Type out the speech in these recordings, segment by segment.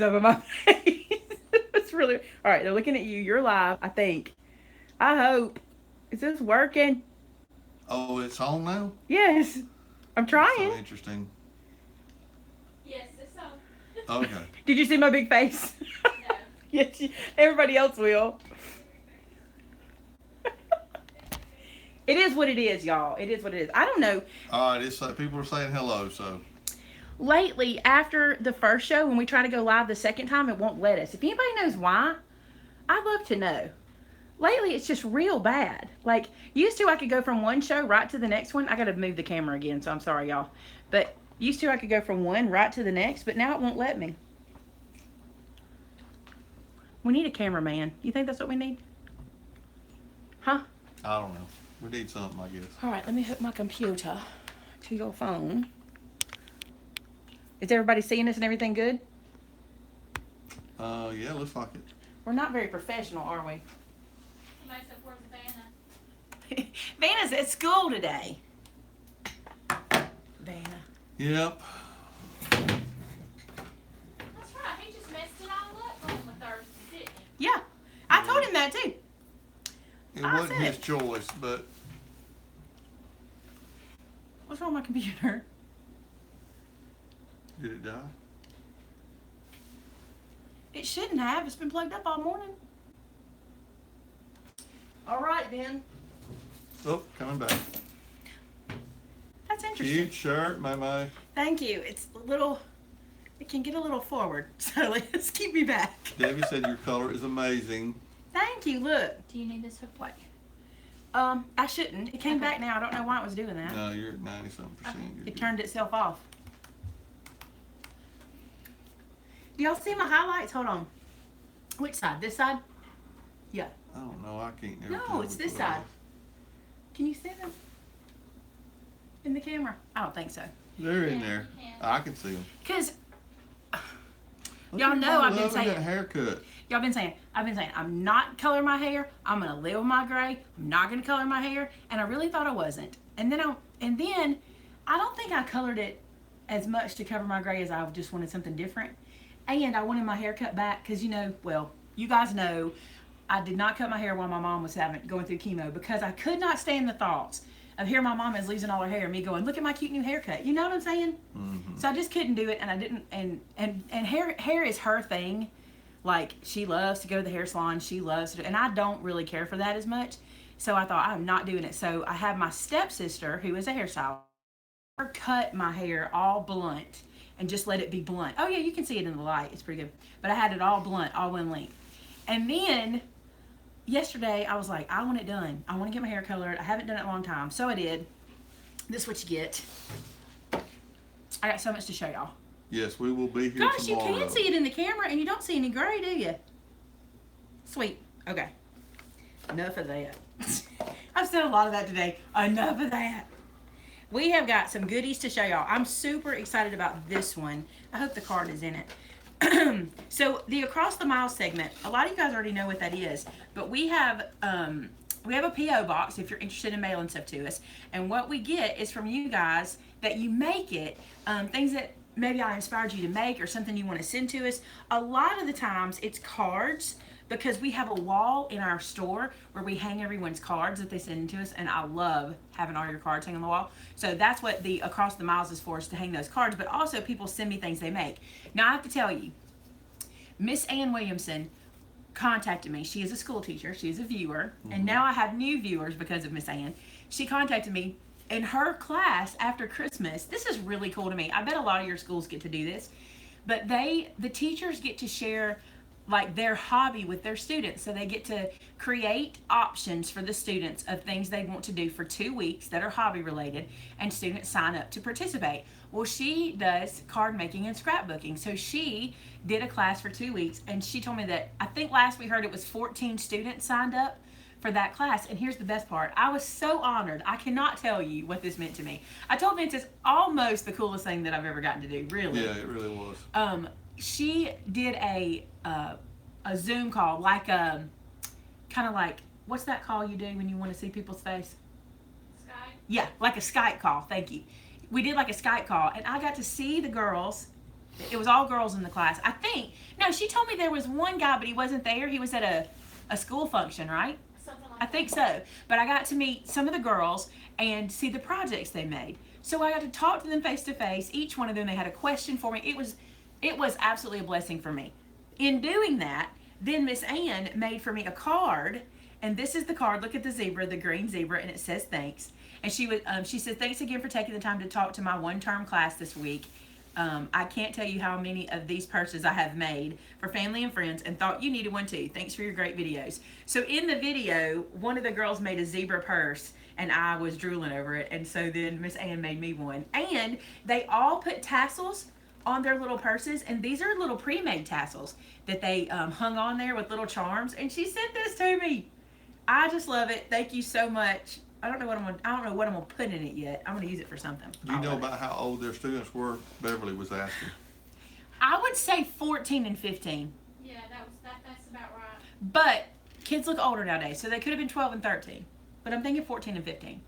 over my face. It's really all right. They're looking at you. You're live. I think. I hope. Is this working? Oh, it's on now? Yes. I'm That's so trying. interesting. Yes, it's so. Okay. Did you see my big face? No. Yes. Everybody else will. It is what it is, y'all. It is what it is. I don't know. All right, it's like people are saying hello, so. Lately, after the first show, when we try to go live the second time, it won't let us. If anybody knows why, I'd love to know. Lately, it's just real bad. Like, used to, I could go from one show right to the next one. I got to move the camera again, so I'm sorry, y'all. But used to, I could go from one right to the next, but now it won't let me. We need a cameraman. You think that's what we need? Huh? I don't know. We need something, I guess. All right, let me hook my computer to your phone. Is everybody seeing us and everything good? Yeah, looks like it. We're not very professional, are we? Somebody said, where's Vanna? Vanna's at school today. Vanna. Yep. That's right. He just messed it all up on the Thursday, didn't he? Yeah, I told him that too. It I wasn't said his it. choice, but What's wrong with my computer? did it die? It shouldn't have. It's been plugged up all morning. All right, then. Oh, coming back. That's interesting. Cute shirt, Maymay. Thank you. It's a little. It can get a little forward, so let's keep me back. Debbie said your color is amazing. Thank you. Look. Do you need this hook white? I shouldn't. It came Okay. back now. I don't know why it was doing that. No, you're at 90-something%. It turned itself off. Do y'all see my highlights? Hold on. Which side? This side? Yeah. I don't know. I can't never No, tell it's which this way. side. Can you see them in the camera? I don't think so. They're in Yeah, there. you can. I can see them. Cause Look Y'all at know my I've been loving saying- that haircut. I've been saying I'm not coloring my hair. I'm gonna live with my gray. I'm not gonna color my hair, and I really thought I wasn't. And then I don't think I colored it as much to cover my gray as I just wanted something different. And I wanted my hair cut back because you guys know, I did not cut my hair while my mom was going through chemo because I could not stand the thoughts of hearing my mom is losing all her hair and me going, look at my cute new haircut. You know what I'm saying? Mm-hmm. So I just couldn't do it, and I didn't. And hair is her thing. Like, she loves to go to the hair salon. She loves to, and I don't really care for that as much. So I thought, I'm not doing it. So I had my stepsister, who is a hairstylist, cut my hair all blunt and just let it be blunt. Oh yeah, you can see it in the light. It's pretty good. But I had it all blunt, all one length. And then yesterday I was like, I want it done. I want to get my hair colored. I haven't done it in a long time. So I did. This is what you get. I got so much to show y'all. Yes, we will be here Gosh, you tomorrow. can see it in the camera and you don't see any gray, do you? Sweet. Okay. Enough of that. I've said a lot of that today. Enough of that. We have got some goodies to show y'all. I'm super excited about this one. I hope the card is in it. So the Across the Miles segment, a lot of you guys already know what that is, but we have a P.O. box if you're interested in mailing stuff to us. And what we get is from you guys that you make it, things that maybe I inspired you to make or something you want to send to us. A lot of the times it's cards because we have a wall in our store where we hang everyone's cards that they send to us, and I love having all your cards hang on the wall. So that's what the Across the Miles is for, is to hang those cards, but also people send me things they make. Now I have to tell you, Miss Ann Williamson contacted me. She is a school teacher. She is a viewer. And now I have new viewers because of Miss Ann. She contacted me in her class after Christmas. This is really cool to me. I bet a lot of your schools get to do this. But the teachers get to share like their hobby with their students. So they get to create options for the students of things they want to do for 2 weeks that are hobby related, and students sign up to participate. Well, she does card making and scrapbooking. So she did a class for 2 weeks, and she told me that I think last we heard it was 14 students signed up for that class. And here's the best part. I was so honored. I cannot tell you what this meant to me. I told Vince it's almost the coolest thing that I've ever gotten to do, really. Yeah, it really was. She did a Zoom call, like kind of like, what's that call you do when you want to see people's face? Sky? Yeah, like a Skype call. Thank you. We did like a Skype call, and I got to see the girls It was all girls in the class. I think. No, she told me there was one guy, but he wasn't there. He was at a school function, right? Something like I think so. But I got to meet some of the girls and see the projects they made. So I got to talk to them face to face. Each one of them, they had a question for me. It was absolutely a blessing for me. In doing that, then Miss Ann made for me a card, and this is the card. Look at the zebra, the green zebra, and it says thanks. And she said, thanks again for taking the time to talk to my one-term class this week. I can't tell you how many of these purses I have made for family and friends and thought you needed one too. Thanks for your great videos. So in the video, one of the girls made a zebra purse and I was drooling over it. And so then Miss Ann made me one. And they all put tassels on their little purses. And these are little pre-made tassels that they hung on there with little charms. And she sent this to me. I just love it. Thank you so much. I don't know what I'm gonna put in it yet. I'm gonna use it for something. Do you know about how old their students were? Beverly was asking. I would say 14 and 15. Yeah, that's about right. But kids look older nowadays, so they could have been 12 and 13. But I'm thinking 14 and 15.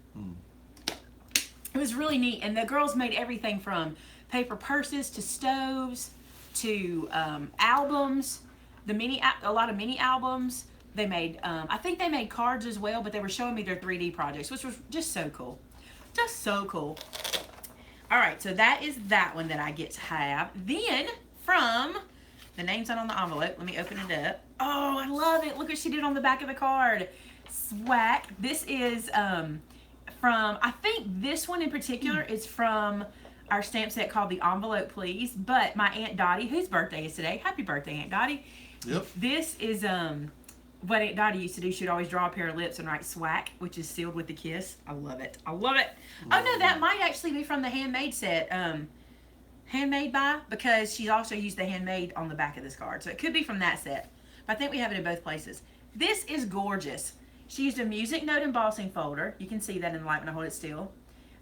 It was really neat, and the girls made everything from paper purses to stoves to albums, a lot of mini albums. They made, I think they made cards as well, but they were showing me their 3D projects, which was just so cool. Just so cool. All right, so that is that one that I get to have. Then, from, the name's not on the envelope. Let me open it up. Oh, I love it. Look what she did on the back of the card. Swack. This is from, I think this one in particular is from our stamp set called the Envelope Please, but my Aunt Dottie, whose birthday is today, happy birthday, Aunt Dottie. Yep. This is, what Aunt Dottie used to do. She'd always draw a pair of lips and write SWAC, which is sealed with a kiss. I love it. I love it. Oh no, that might actually be from the handmade set. Handmade by, because she also used the handmade on the back of this card. So it could be from that set. But I think we have it in both places. This is gorgeous. She used a music note embossing folder. You can see that in the light when I hold it still.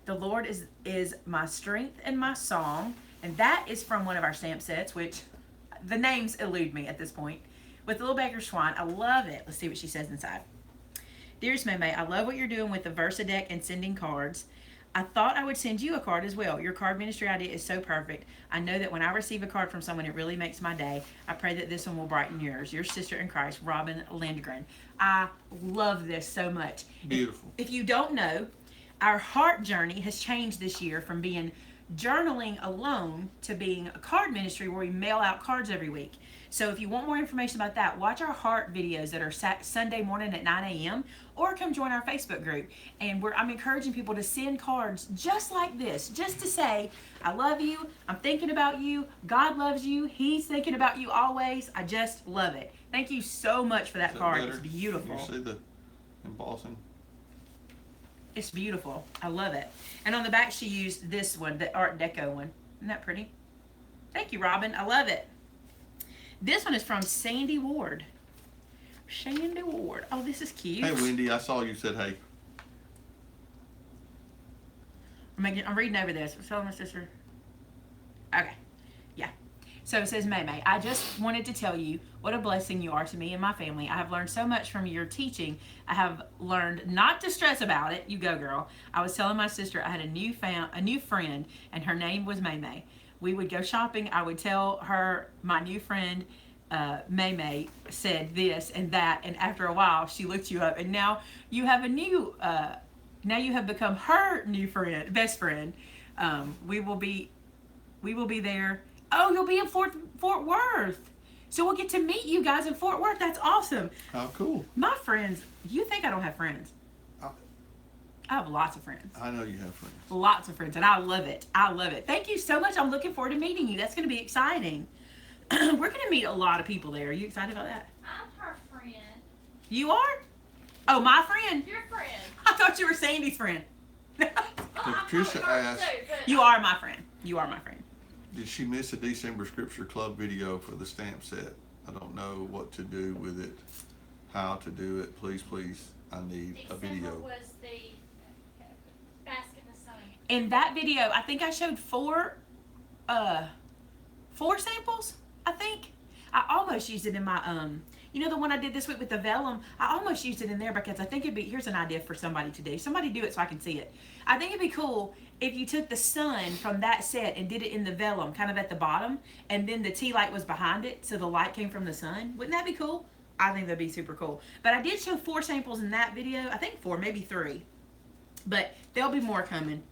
The Lord is my strength and my song. And that is from one of our stamp sets, which the names elude me at this point. With the little beggar swan. I love it. Let's see what she says inside. Dearest Maymay, I love what you're doing with the Versa deck and sending cards. I thought I would send you a card as well. Your card ministry idea is so perfect. I know that when I receive a card from someone, it really makes my day. I pray that this one will brighten yours. Your sister in Christ, Robin Lindgren. I love this so much. Beautiful. If you don't know, our heart journey has changed this year from being journaling alone to being a card ministry where we mail out cards every week. So if you want more information about that, watch our heart videos that are Sunday morning at 9 a.m. or come join our Facebook group. And I'm encouraging people to send cards just like this, just to say, I love you, I'm thinking about you, God loves you, He's thinking about you always. I just love it. Thank you so much for that card. Better? It's beautiful. You see the embossing? It's beautiful. I love it. And on the back she used this one, the Art Deco one. Isn't that pretty? Thank you, Robin. I love it. This one is from Sandy Ward. Sandy Ward. Oh, this is cute. Hey, Wendy, I saw you said hey. I'm reading over this. Tell my sister. Okay. Yeah. So it says, Maymay, I just wanted to tell you what a blessing you are to me and my family. I have learned so much from your teaching. I have learned not to stress about it. You go, girl. I was telling my sister I had a new friend, and her name was Maymay. We would go shopping. I would tell her my new friend, Maymay, said this and that. And after a while, she looked you up. And now you have now you have become her new friend, best friend. We will be there. Oh, you'll be in Fort Worth. So we'll get to meet you guys in Fort Worth. That's awesome. How cool. My friends, you think I don't have friends? I have lots of friends. I know you have friends. Lots of friends, and I love it. I love it. Thank you so much. I'm looking forward to meeting you. That's going to be exciting. We're going to meet a lot of people there. Are you excited about that? I'm her friend. You are? Oh, my friend? Your friend. I thought you were Sandy's friend. Patricia asked, You are my friend. You are my friend. did she miss a December Scripture Club video for the stamp set? I don't know what to do with it, how to do it. Please, I need a video. December was the basket of sewing. In that video, I think I showed four samples, I think. I almost used it in my You know the one I did this week with the vellum? I almost used it in there because I think it'd be, here's an idea for somebody to do. Somebody do it so I can see it. I think it'd be cool if you took the sun from that set and did it in the vellum, kind of at the bottom, and then the tea light was behind it, so the light came from the sun. Wouldn't that be cool? I think that'd be super cool. But I did show 4 samples in that video. I think 4, maybe 3. But there'll be more coming.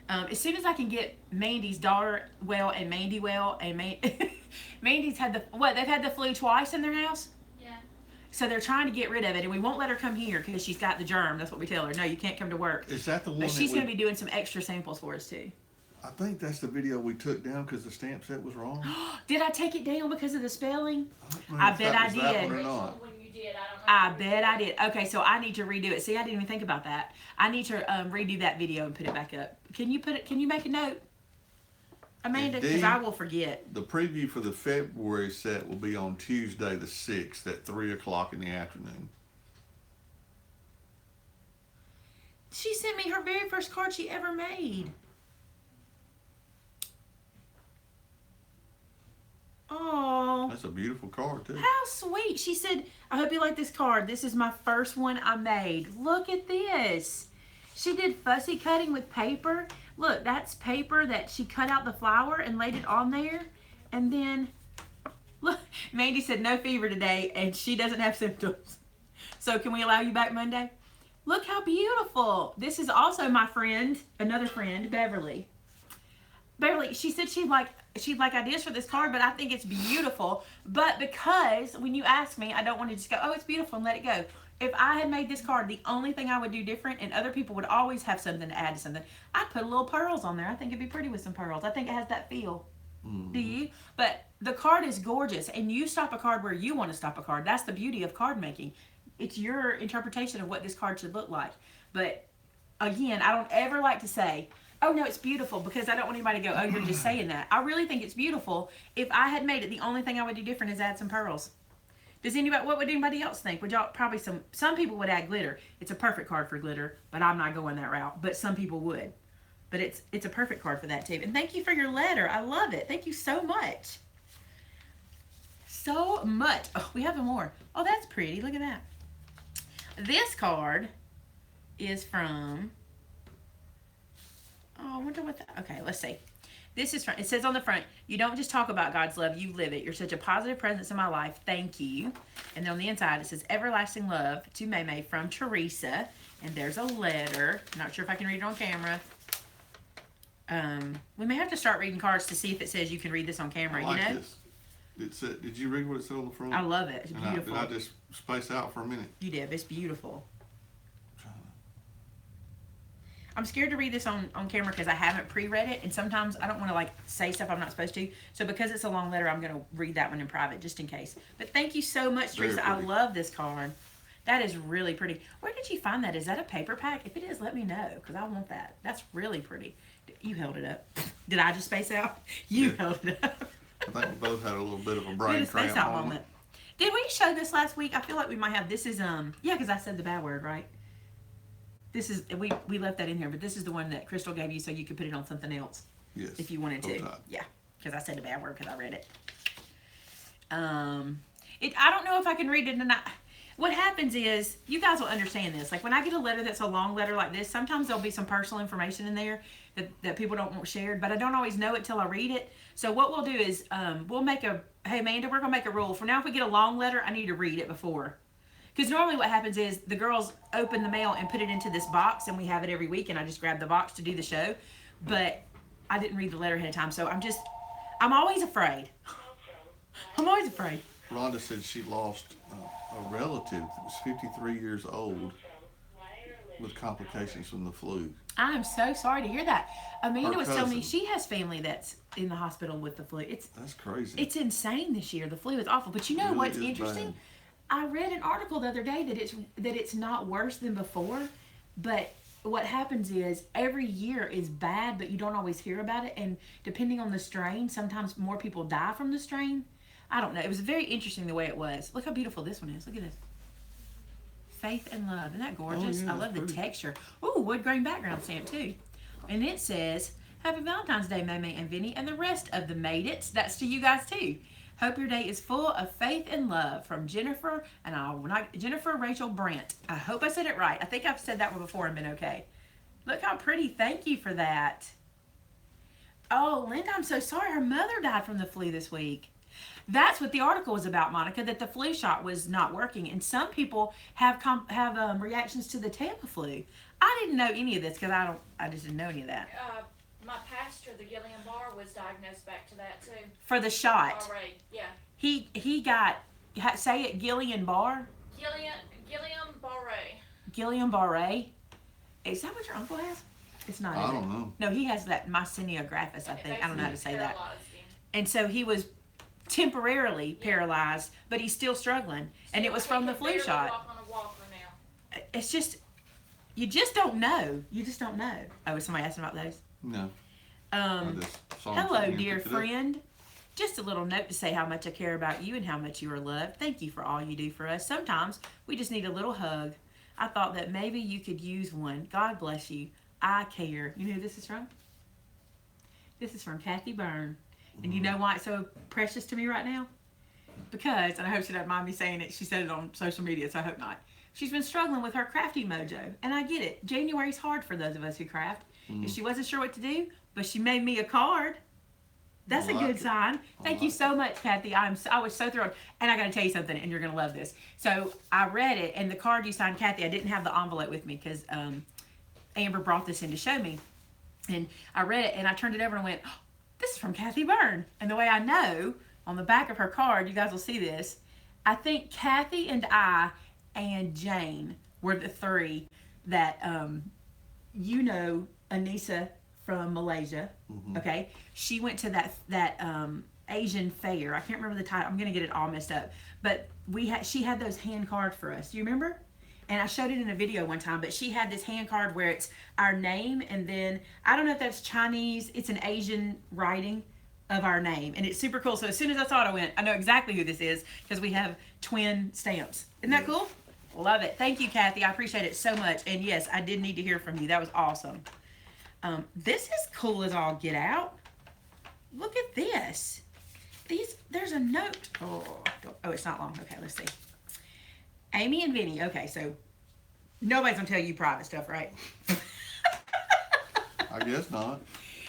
As soon as I can get Mandy's daughter well and Mandy well, and Mandy's had they've had the flu twice in their house? Yeah. So they're trying to get rid of it, and we won't let her come here because she's got the germ. That's what we tell her. No, you can't come to work. Is that the one? But she's going to be doing some extra samples for us too. I think that's the video we took down because the stamp set was wrong. Did I take it down because of the spelling? I bet I did. That one or Original not. one you did, I don't know. I bet I did. Okay, so I need to redo it. See, I didn't even think about that. I need to redo that video and put it back up. Can you make a note, Amanda? Because I will forget. The preview for the February set will be on Tuesday the 6th at 3 o'clock in the afternoon. She sent me her very first card she ever made. Oh, That's a beautiful card too. how sweet. She said, I hope you like this card. This is my first one I made. Look at this. She did fussy cutting with paper. Look, that's paper that she cut out the flower and laid it on there. And then, look, Mandy said no fever today and she doesn't have symptoms. So can we allow you back Monday? Look how beautiful. This is also my friend, another friend, Beverly. Beverly, she said she'd like ideas for this card, but I think it's beautiful. But because when you ask me, I don't want to just go, oh, it's beautiful and let it go. If I had made this card, the only thing I would do different, and other people would always have something to add to something, I'd put little pearls on there. I think it'd be pretty with some pearls. I think it has that feel. Mm-hmm. Do you? But the card is gorgeous, and you stop a card where you want to stop a card. That's the beauty of card making. It's your interpretation of what this card should look like. But again, I don't ever like to say, oh no, it's beautiful, because I don't want anybody to go, oh, you're just saying that. I really think it's beautiful. If I had made it, the only thing I would do different is add some pearls. What would anybody else think? Would y'all probably some people would add glitter. It's a perfect card for glitter, but I'm not going that route. But some people would. But it's a perfect card for that too. And thank you for your letter. I love it. Thank you so much. So much. Oh, we have more. Oh, that's pretty. Look at that. This card is from, oh, I wonder what that, okay, let's see. This is from, it says on the front, you don't just talk about God's love, you live it. You're such a positive presence in my life. Thank you. And then on the inside, it says, everlasting love to Maymay from Teresa. And there's a letter. I'm not sure if I can read it on camera. We may have to start reading cards to see if it says you can read this on camera, I like you know? this. It said, did you read what it said on the front? I love it. It's And beautiful. Did I just space out for a minute? You did. It's beautiful. I'm scared to read this on camera because I haven't pre-read it, and sometimes I don't want to like say stuff I'm not supposed to. So because it's a long letter, I'm going to read that one in private just in case. But thank you so much, Very Teresa. I pretty. love this card. That is really pretty. Where did you find that? Is that a paper pack? If it is, let me know because I want that. That's really pretty. You held it up. Did I just space out? You Yeah. held it up. I think we both had a little bit of a We had brain a space cramp out moment. moment. Did we show this last week? I feel like we might have. This is yeah, because I said the bad word, right? This is we left that in here, but this is the one that Crystal gave you so you could put it on something else Yes. if you wanted to. Oaxides. Yeah, because I said the bad word because I read it. I don't know if I can read it or not. What happens is, you guys will understand this. Like when I get a letter that's a long letter like this, sometimes there'll be some personal information in there that people don't want shared, but I don't always know it till I read it. So what we'll do is, we'll make hey Amanda, we're gonna make a rule. For now, if we get a long letter, I need to read it before. Because normally what happens is the girls open the mail and put it into this box, and we have it every week, and I just grab the box to do the show. But I didn't read the letter ahead of time, so I'm always afraid. I'm always afraid. Rhonda said she lost a relative that was 53 years old with complications from the flu. I'm so sorry to hear that. Amanda Her was telling me cousin. she has family that's in the hospital with the flu. That's crazy. It's insane this year. The flu is awful. But you know Really what's is interesting? bad. I read an article the other day that it's not worse than before, but what happens is every year is bad, but you don't always hear about it. And depending on the strain, sometimes more people die from the strain. I don't know. It was very interesting the way it was. Look how beautiful this one is. Look at this. Faith and love. Isn't that gorgeous? yeah, I love that's the pretty. texture. Ooh, wood grain background stamp too. And it says, Happy Valentine's Day, Maymay and Vinny, and the rest of the Made It. That's to you guys too. Hope your day is full of faith and love from Jennifer Jennifer Rachel Brandt. I hope I said it right. I think I've said that one before and been okay. Look how pretty. Thank you for that. Oh, Linda, I'm so sorry. Her mother died from the flu this week. That's what the article was about, Monica, that the flu shot was not working. And some people have reactions to the Tamiflu. I didn't know any of this because I just didn't know any of that. My pastor, the Gillian Barr, was diagnosed back to that too. For the shot. Already, yeah. He got, say it, Gillian Barr? Gillian Barre. Gillian Barre. Is that what your uncle has? It's not. I don't know. No, he has that myasthenia gravis, I think. I don't know how to say that. Him. And so he was temporarily paralyzed, but he's still struggling. And it was from the flu shot. Walk on a walker now. It's just, you just don't know. You just don't know. Oh, was somebody asking about those? No. Hello, dear friend. Just a little note to say how much I care about you and how much you are loved. Thank you for all you do for us. Sometimes we just need a little hug. I thought that maybe you could use one. God bless you. I care. You know who this is from? This is from Kathy Byrne. And you know why it's so precious to me right now? Because, and I hope she doesn't mind me saying it, she said it on social media, so I hope not. She's been struggling with her crafty mojo. And I get it. January's hard for those of us who craft. And she wasn't sure what to do, but she made me a card. That's a good sign. Thank you so much, Kathy. I was so thrilled. And I got to tell you something, and you're going to love this. So I read it, and the card you signed, Kathy, I didn't have the envelope with me because Amber brought this in to show me. And I read it, and I turned it over and went, oh, this is from Kathy Byrne. And the way I know, on the back of her card, you guys will see this, I think Kathy and I and Jane were the three that, Anissa from Malaysia, okay? She went to that Asian fair. I can't remember the title. I'm going to get it all messed up. But she had those hand cards for us. Do you remember? And I showed it in a video one time, but she had this hand card where it's our name, and then, I don't know if that's Chinese, it's an Asian writing of our name, and it's super cool. So as soon as I saw it, I went, I know exactly who this is, because we have twin stamps. Isn't that cool? Love it. Thank you, Kathy. I appreciate it so much. And yes, I did need to hear from you. That was awesome. This is cool as all get out. Look at this. There's a note. Oh, it's not long. Okay, let's see. Amy and Vinny. Okay, so nobody's gonna tell you private stuff, right? I guess not.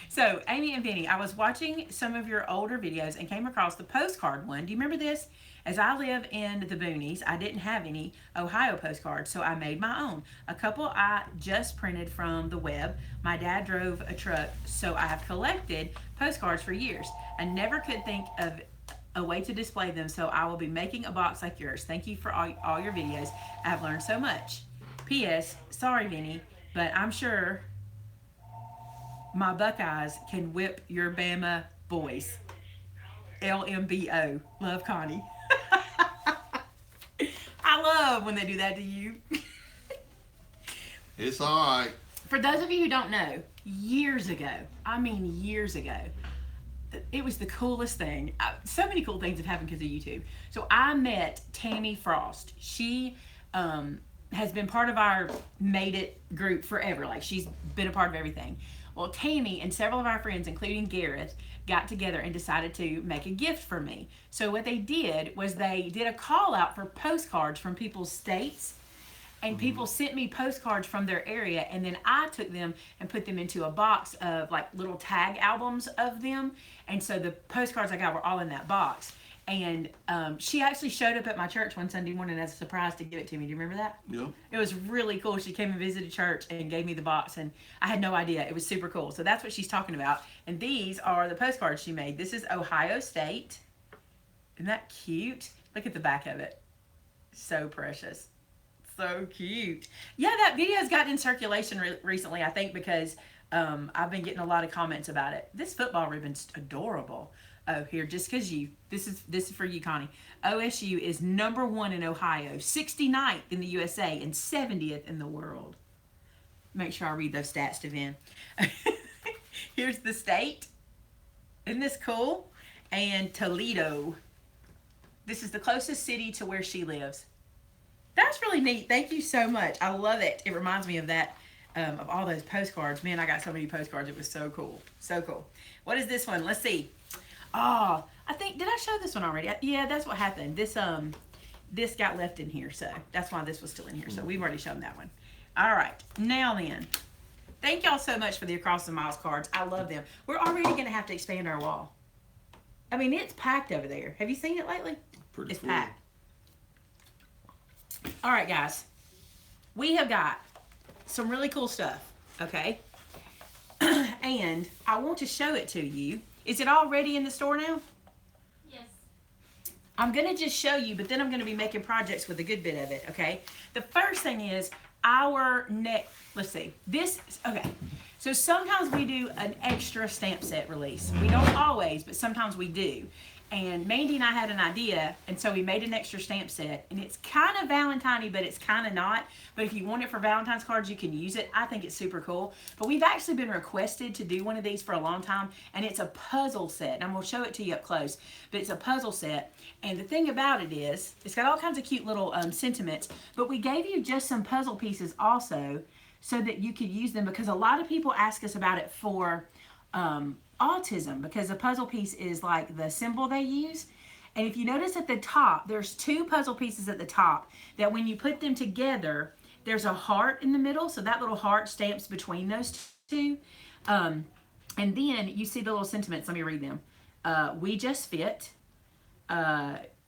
So, Amy and Vinny, I was watching some of your older videos and came across the postcard one. Do you remember this? As I live in the boonies, I didn't have any Ohio postcards, so I made my own. A couple I just printed from the web. My dad drove a truck, so I have collected postcards for years. I never could think of a way to display them, so I will be making a box like yours. Thank you for all your videos. I've learned so much. P.S. Sorry, Vinny, but I'm sure my Buckeyes can whip your Bama boys. LMBO. Love, Connie. I love when they do that to you. It's all right. For those of you who don't know, years ago, it was the coolest thing. So many cool things have happened because of YouTube. So I met Tammy Frost. She has been part of our Made It group forever. Like, she's been a part of everything. Well, Tammy and several of our friends, including Gareth, got together and decided to make a gift for me. So what they did was they did a call out for postcards from people's states, and people sent me postcards from their area, and then I took them and put them into a box of like little tag albums of them. And so the postcards I got were all in that box. And she actually showed up at my church one Sunday morning as a surprise to give it to me. Do you remember that? Yeah. It was really cool. She came and visited church and gave me the box, and I had no idea. It was super cool. So that's what she's talking about. And these are the postcards she made. This is Ohio State. Isn't that cute? Look at the back of it. So precious. So cute. Yeah, that video's gotten in circulation recently, I think, because I've been getting a lot of comments about it. This football ribbon's adorable. Oh, here, just because this is for you, Connie. OSU is #1 in Ohio, 69th in the USA, and 70th in the world. Make sure I read those stats to Vin. Here's the state. Isn't this cool? And Toledo. This is the closest city to where she lives. That's really neat. Thank you so much. I love it. It reminds me of that, of all those postcards. Man, I got so many postcards. It was so cool. So cool. What is this one? Let's see. Oh, I think, did I show this one already? Yeah, that's what happened. This got left in here, so that's why this was still in here. So we've already shown that one. All right, now then. Thank y'all so much for the Across the Miles cards. I love them. We're already going to have to expand our wall. I mean, it's packed over there. Have you seen it lately? Pretty It's full. packed. All right, guys. We have got some really cool stuff, okay? And I want to show it to you. Is it all ready in the store now? Yes. I'm going to just show you, but then I'm going to be making projects with a good bit of it, okay? The first thing is our let's see. Okay. So sometimes we do an extra stamp set release. We don't always, but sometimes we do. And Mandy and I had an idea, and so we made an extra stamp set. And it's kind of Valentine-y, but it's kind of not. But if you want it for Valentine's cards, you can use it. I think it's super cool. But we've actually been requested to do one of these for a long time, and it's a puzzle set. And I'm going to show it to you up close. But it's a puzzle set. And the thing about it is, it's got all kinds of cute little sentiments. But we gave you just some puzzle pieces also so that you could use them, because a lot of people ask us about it for autism, because the puzzle piece is like the symbol they use. And if you notice at the top, there's two puzzle pieces at the top that when you put them together, there's a heart in the middle. So that little heart stamps between those two. And then you see the little sentiments. Let me read them. We just fit.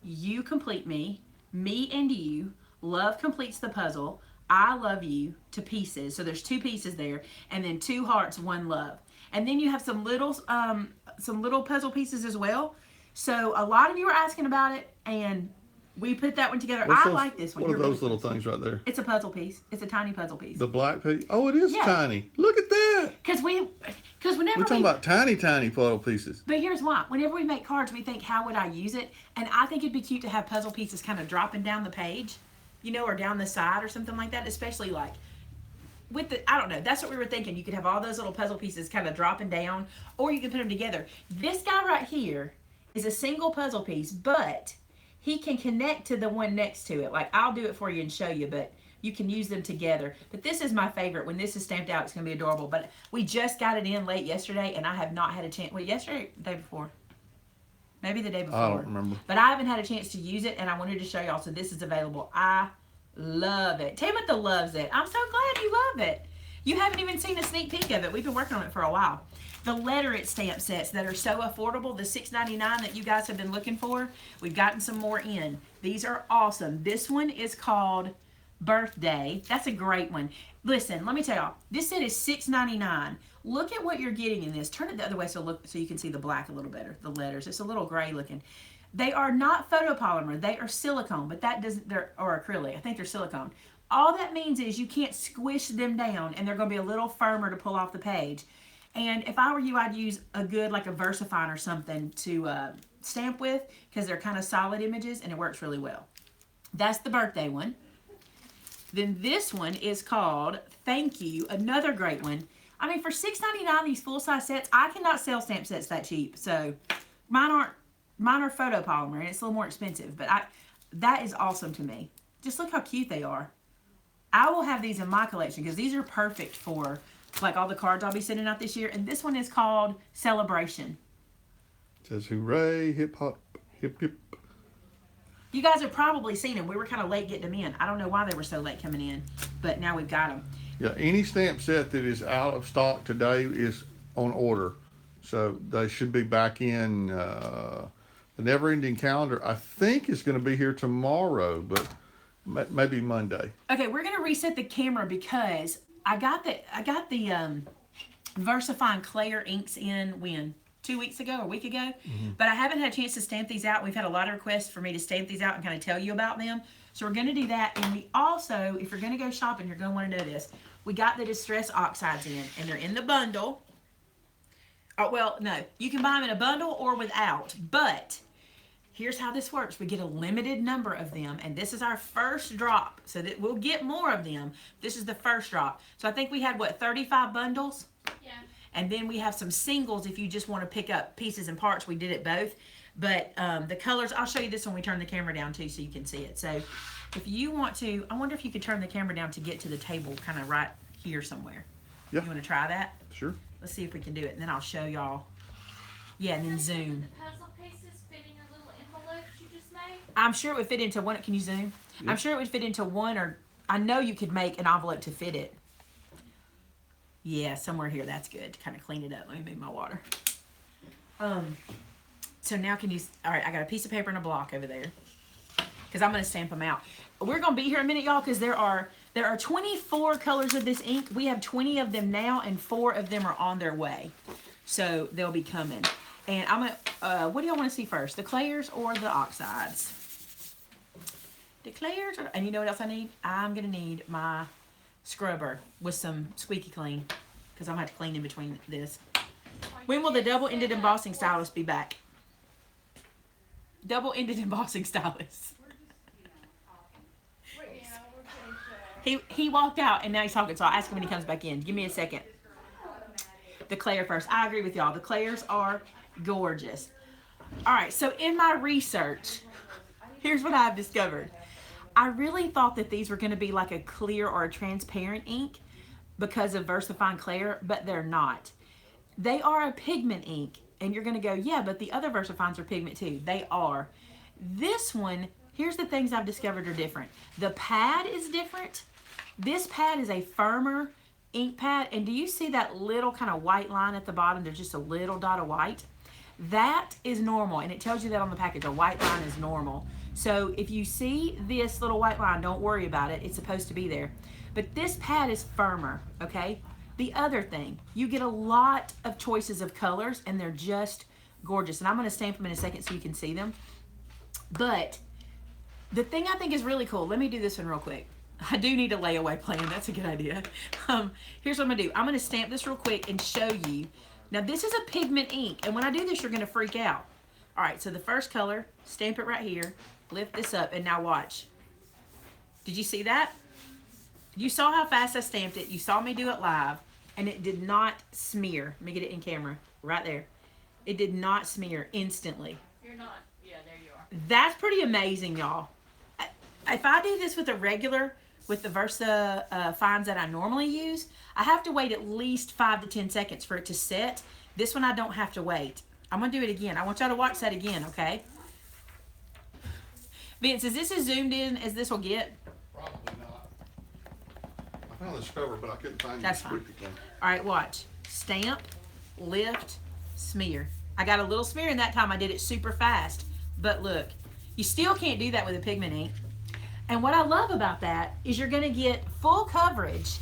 You complete me. Me and you. Love completes the puzzle. I love you to pieces. So there's two pieces there. And then two hearts, one love. And then you have some little puzzle pieces as well. So a lot of you are asking about it, and we put that one together. I like this one. What are those little things right there? It's a puzzle piece. It's a tiny puzzle piece. The black piece? Oh, it is Yeah. tiny. Look at that. Because whenever We're talking about tiny puzzle pieces. But here's why. Whenever we make cards, we think, how would I use it? And I think it'd be cute to have puzzle pieces kind of dropping down the page, or down the side or something like that, especially like with I don't know, that's what we were thinking. You could have all those little puzzle pieces kind of dropping down, or you can put them together. This guy right here is a single puzzle piece, but he can connect to the one next to it. Like, I'll do it for you and show you, but you can use them together. But this is my favorite. When this is stamped out, it's going to be adorable. But we just got it in late yesterday, and I have not had a chance. Well, yesterday, the day before. Maybe the day before. I don't remember. But I haven't had a chance to use it, and I wanted to show y'all. So this is available. I love it. Tamitha loves it. I'm so glad you love it. You haven't even seen a sneak peek of it. We've been working on it for a while. The Letter It stamp sets that are so affordable, the $6.99 that you guys have been looking for, we've gotten some more in. These are awesome. This one is called Birthday. That's a great one. Listen, let me tell y'all, this set is $6.99. Look at what you're getting in this. Turn it the other way so you can see the black a little better, the letters. It's a little gray looking. They are not photopolymer. They are silicone, but that doesn't, or acrylic. I think they're silicone. All that means is you can't squish them down, and they're going to be a little firmer to pull off the page. And if I were you, I'd use a good, like a VersaFine or something to stamp with, because they're kind of solid images, and it works really well. That's the birthday one. Then this one is called Thank You, another great one. I mean, for $6.99, these full-size sets, I cannot sell stamp sets that cheap. So mine are photopolymer, and it's a little more expensive, but that is awesome to me. Just look how cute they are. I will have these in my collection because these are perfect for like all the cards I'll be sending out this year. And this one is called Celebration. It says hooray, hip hop, hip hip. You guys have probably seen them. We were kind of late getting them in. I don't know why they were so late coming in, but now we've got them. Yeah, any stamp set that is out of stock today is on order. So they should be back in. The Never Ending Calendar, I think, is going to be here tomorrow, but maybe Monday. Okay, we're going to reset the camera because I got the VersaFine Claire inks in when? 2 weeks ago or a week ago, but I haven't had a chance to stamp these out. We've had a lot of requests for me to stamp these out and kind of tell you about them. So we're going to do that. And we also, if you're going to go shopping, you're going to want to know this. We got the Distress Oxides in, and they're in the bundle. Oh, well, no, you can buy them in a bundle or without, but here's how this works. We get a limited number of them, and this is our first drop, so that we'll get more of them. This is the first drop. So I think we had, 35 bundles? Yeah. And then we have some singles if you just want to pick up pieces and parts. We did it both. But the colors, I'll show you this when we turn the camera down too so you can see it. So if you want to, I wonder if you could turn the camera down to get to the table kind of right here somewhere. Yeah. You want to try that? Sure. Let's see if we can do it. And then I'll show y'all. Yeah, and then zoom. The puzzle pieces fit I'm sure it would fit into one. Can you zoom? Yep. I'm sure it would fit into one, or I know you could make an envelope to fit it. Yeah, somewhere here. That's good to kind of clean it up. Let me move my water. So now can you? All right, I got a piece of paper and a block over there because I'm going to stamp them out. We're going to be here a minute, y'all, because there are 24 colors of this ink. We have 20 of them now, and 4 of them are on their way. So they'll be coming. And I'm gonna, what do y'all want to see first? The Clairs or the Oxides? The Clairs, and you know what else I need? I'm gonna need my scrubber with some squeaky clean, because I'm gonna have to clean in between this. When will the double-ended embossing stylus be back? Double-ended embossing stylus. He walked out and now he's talking, so I'll ask him when he comes back in. Give me a second. The Clair first. I agree with y'all. The Clairs are gorgeous. All right, so in my research, here's what I've discovered. I really thought that these were going to be like a clear or a transparent ink because of VersaFine Clair, but they're not. They are a pigment ink, and you're going to go, yeah, but the other VersaFines are pigment too. They are. This one, here's the things I've discovered are different. The pad is different. This pad is a firmer ink pad, and do you see that little kind of white line at the bottom? There's just a little dot of white. That is normal, and it tells you that on the package. A white line is normal. So if you see this little white line, don't worry about it. It's supposed to be there. But this pad is firmer, okay? The other thing, you get a lot of choices of colors, and they're just gorgeous. And I'm going to stamp them in a second so you can see them. But the thing I think is really cool, let me do this one real quick. I do need a layaway plan. That's a good idea. Here's what I'm going to do. I'm going to stamp this real quick and show you. Now, this is a pigment ink, and when I do this, you're going to freak out. All right, so the first color, stamp it right here, lift this up, and now watch. Did you see that? You saw how fast I stamped it. You saw me do it live, and it did not smear. Let me get it in camera. Right there. It did not smear instantly. You're not. Yeah, there you are. That's pretty amazing, y'all. If I do this with a regular, with the Versa fines that I normally use, I have to wait at least 5 to 10 seconds for it to set. This one I don't have to wait. I'm going to do it again. I want y'all to watch that again, okay? Vince, is this as zoomed in as this will get? Probably not. I found the scrubber, but I couldn't find That's the fine. squeaky clean. All right, watch. Stamp, lift, smear. I got a little smear, and that time I did it super fast. But look, you still can't do that with a pigment ink. And what I love about that is you're going to get full coverage.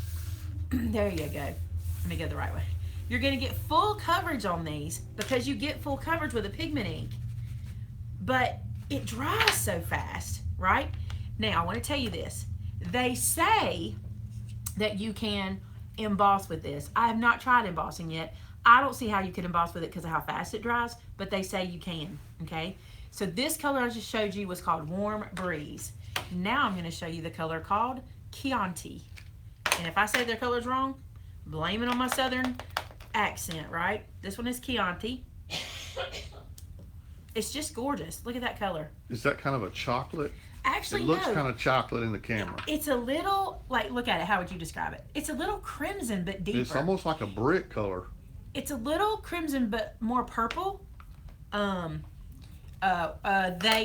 There you go. Let me go the right way. You're going to get full coverage on these because you get full coverage with a pigment ink. But it dries so fast, right? Now, I want to tell you this. They say that you can emboss with this. I have not tried embossing yet. I don't see how you can emboss with it because of how fast it dries, but they say you can, okay? So this color I just showed you was called Warm Breeze. Now I'm going to show you the color called Chianti. And if I say their color's wrong, blame it on my southern accent, right? This one is Chianti. It's just gorgeous. Look at that color. Is that kind of a chocolate? Actually, it looks no. kind of chocolate in the camera. It's a little, like, look at it. How would you describe it? It's a little crimson, but deeper. It's almost like a brick color. It's a little crimson, but more purple. They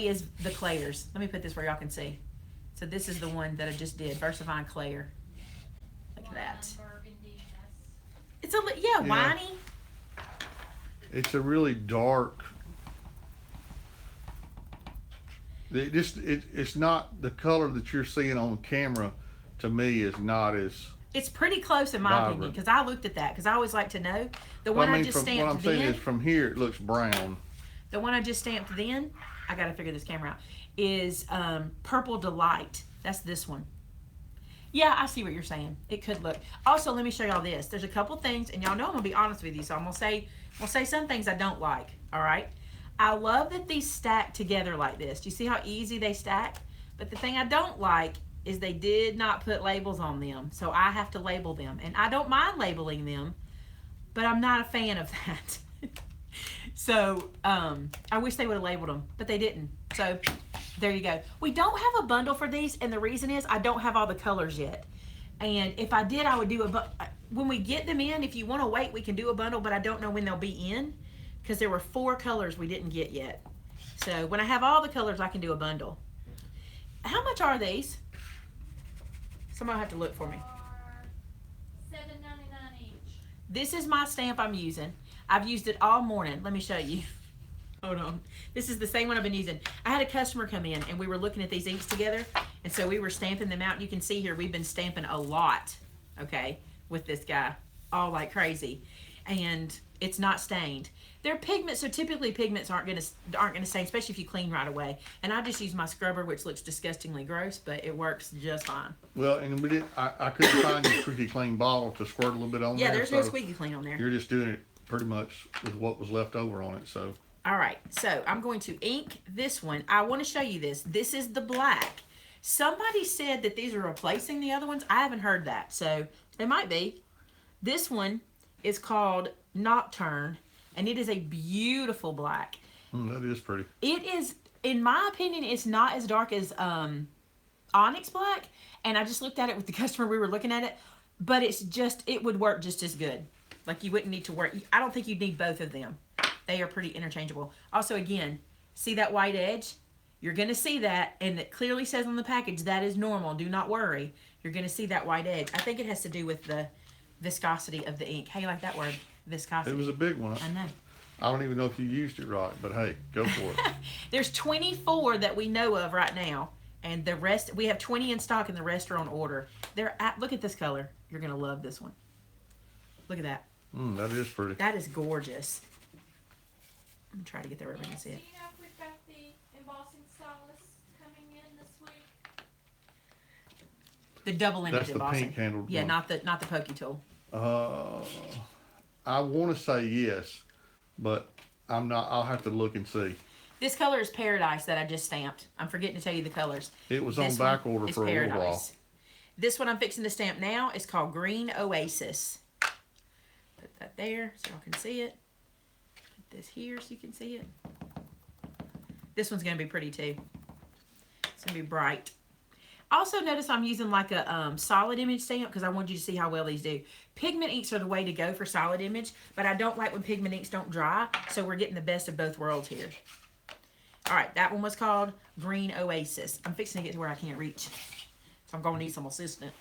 is the Clairs. Let me put this where y'all can see. So this is the one that I just did, VersaFine Clair. Look at that. It's yeah, winey. It's a really dark. It's not the color that you're seeing on camera. To me, is not as. It's pretty close in my vibrant. opinion because I looked at that because I always like to know. The one I just what I'm stamped saying then. is from here it looks brown. The one I just stamped then, I got to figure this camera out, is Purple Delight. That's this one. Yeah, I see what you're saying. It could look. Also, let me show y'all this. There's a couple things, and y'all know I'm going to be honest with you, so I'm going to say some things I don't like, all right? I love that these stack together like this. Do you see how easy they stack? But the thing I don't like is they did not put labels on them, so I have to label them. And I don't mind labeling them, but I'm not a fan of that. So I wish they would have labeled them, but they didn't. So there you go. We don't have a bundle for these, and the reason is I don't have all the colors yet. And if I did, I would do when we get them in, if you want to wait, we can do a bundle, but I don't know when they'll be in because there were 4 colors we didn't get yet. So when I have all the colors, I can do a bundle. How much are these? Somebody have to look for me. Are $7.99 each. This is my stamp I'm using. I've used it all morning. Let me show you. Hold on. This is the same one I've been using. I had a customer come in and we were looking at these inks together. And so we were stamping them out. You can see here we've been stamping a lot, okay, with this guy. All like crazy. And it's not stained. They're pigments, so typically pigments aren't gonna stain, especially if you clean right away. And I just use my scrubber, which looks disgustingly gross, but it works just fine. Well, and we did. I couldn't find your squeaky clean bottle to squirt a little bit on there. Yeah, there's no squeaky clean on there. You're just doing it pretty much with what was left over on it. So. All right, so I'm going to ink this one. I want to show you this. This is the black. Somebody said that these are replacing the other ones. I haven't heard that, so they might be. This one is called Nocturne, and it is a beautiful black. That is pretty. It is, in my opinion, it's not as dark as Onyx Black, and I just looked at it with the customer. We were looking at it, but it's just, it would work just as good. Like, you wouldn't need to work. I don't think you'd need both of them. They are pretty interchangeable. Also, again, see that white edge? You're going to see that, and it clearly says on the package, that is normal. Do not worry. You're going to see that white edge. I think it has to do with the viscosity of the ink. How you like that word? Viscosity. It was a big one. I know. I don't even know if you used it right, but hey, go for it. There's 24 that we know of right now, and the rest, we have 20 in stock, and the rest are on order. Look at this color. You're going to love this one. Look at that. That is pretty. That is gorgeous. I'm going to try to get there where we can see Do it. you know if we've got the embossing stylus coming in this week? The double image That's the embossing. pink handled Yeah, one. not the pokey tool. I want to say yes, but I'm not. I'll have to look and see. This color is Paradise that I just stamped. I'm forgetting to tell you the colors. It was on This back one order is for a little while. Paradise. This one I'm fixing to stamp now is called Green Oasis. Put that there so y'all can see it. Put this here so you can see it. This one's going to be pretty too. It's going to be bright. Also notice I'm using like a solid image stamp because I want you to see how well these do. Pigment inks are the way to go for solid image, but I don't like when pigment inks don't dry, so we're getting the best of both worlds here. All right, that one was called Green Oasis. I'm fixing to get to where I can't reach, so I'm going to need some assistance.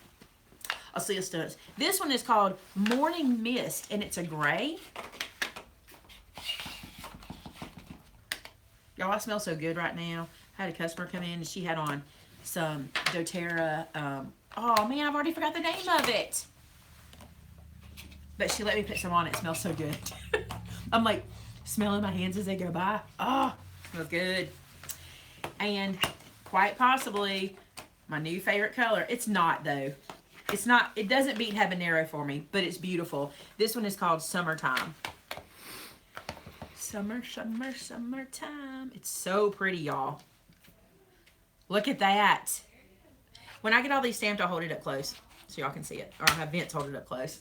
This one is called Morning Mist, and it's a gray. Y'all, I smell so good right now. I had a customer come in, and she had on some doTERRA. Oh, man, I've already forgot the name of it. But she let me put some on. It smells so good. I'm like smelling my hands as they go by. Oh, smells good. And quite possibly my new favorite color. It's not, though. It's not. It doesn't beat habanero for me, but it's beautiful. This one is called Summertime. Summer, summer, summertime. It's so pretty, y'all. Look at that. When I get all these stamped, I'll hold it up close so y'all can see it. Or I'll have Vince hold it up close.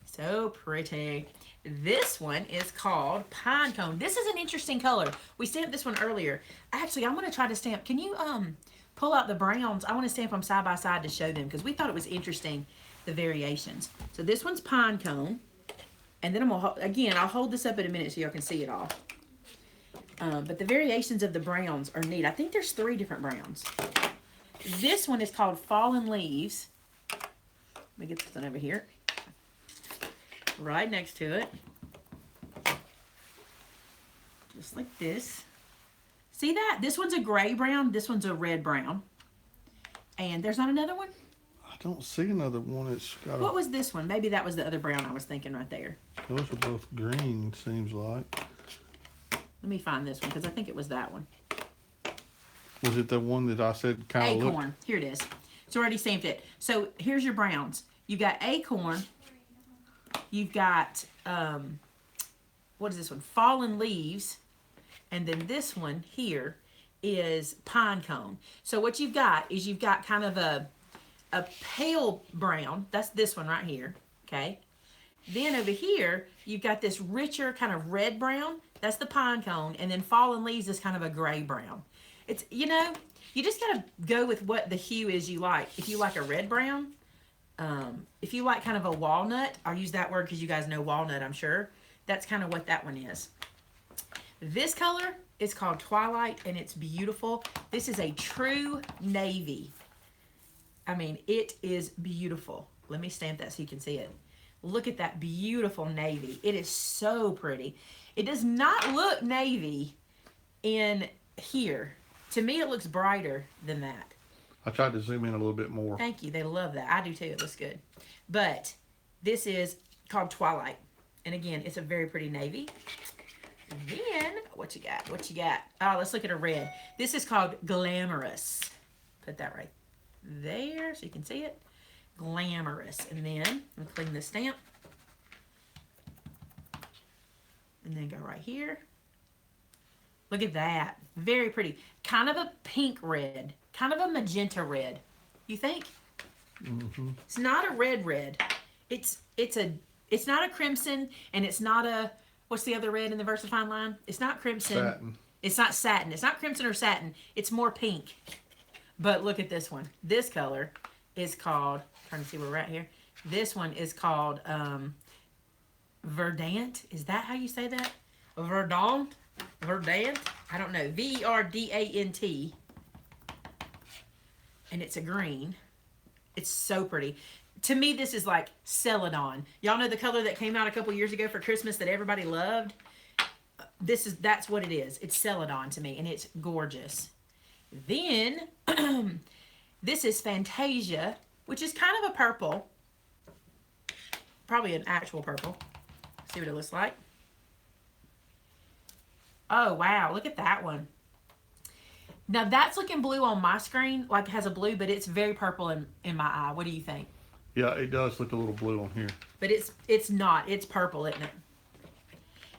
So pretty. This one is called Pine Cone. This is an interesting color. We stamped this one earlier. Actually, I'm going to try to stamp. Can you pull out the browns? I want to stamp them side by side to show them because we thought it was interesting, the variations. So this one's Pine Cone. And then I'm going to, again, I'll hold this up in a minute so y'all can see it all. But the variations of the browns are neat. I think there's 3 different browns. This one is called Fallen Leaves. Let me get this one over here. Right next to it. Just like this. See that? This one's a gray brown. This one's a red brown. And there's not another one? I don't see another one. It's got What was this one? Maybe that was the other brown I was thinking right there. Those are both green, seems like. Let me find this one because I think it was that one. Was it the one that I said kind of looked? Acorn. Here it is. It's already stamped it. So here's your browns. You've got Acorn. You've got, what is this one? Fallen Leaves. And then this one here is Pine Cone. So what you've got is you've got kind of a pale brown. That's this one right here. Okay. Then over here, you've got this richer kind of red brown. That's the Pine Cone. And then Fallen Leaves is kind of a gray brown. It's, you know, you just got to go with what the hue is you like. If you like a red brown, if you like kind of a walnut, I'll use that word because you guys know walnut, I'm sure. That's kind of what that one is. This color It's called Twilight, and it's beautiful. This is a true navy. I mean, it is beautiful. Let me stamp that so you can see it. Look at that beautiful navy. It is so pretty. It does not look navy in here. To me, it looks brighter than that. I tried to zoom in a little bit more. Thank you. They love that. I do too. It looks good. But this is called Twilight. And again, it's a very pretty navy. And then, what you got? What you got? Oh, let's look at a red. This is called Glamorous. Put that right there so you can see it. Glamorous. And then, I'm going to clean the stamp. And then go right here. Look at that. Very pretty. Kind of a pink red. Kind of a magenta red. You think? Mm-hmm. It's not a red. It's not a crimson, and it's not a, what's the other red in the VersaFine line? It's not crimson. Satin. It's not satin. It's not crimson or satin. It's more pink. But look at this one. This color is called, trying to see where we're at here. This one is called Verdant. Is that how you say that? Verdant? Verdant? I don't know. Verdant. And it's a green. It's so pretty. To me, this is like Celadon. Y'all know the color that came out a couple years ago for Christmas that everybody loved? That's what it is. It's Celadon to me, and it's gorgeous. Then, this is Fantasia, which is kind of a purple. Probably an actual purple. See what it looks like. Oh, wow. Look at that one. Now, that's looking blue on my screen, like it has a blue, but it's very purple in my eye. What do you think? Yeah, it does look a little blue on here. But it's not. It's purple, isn't it?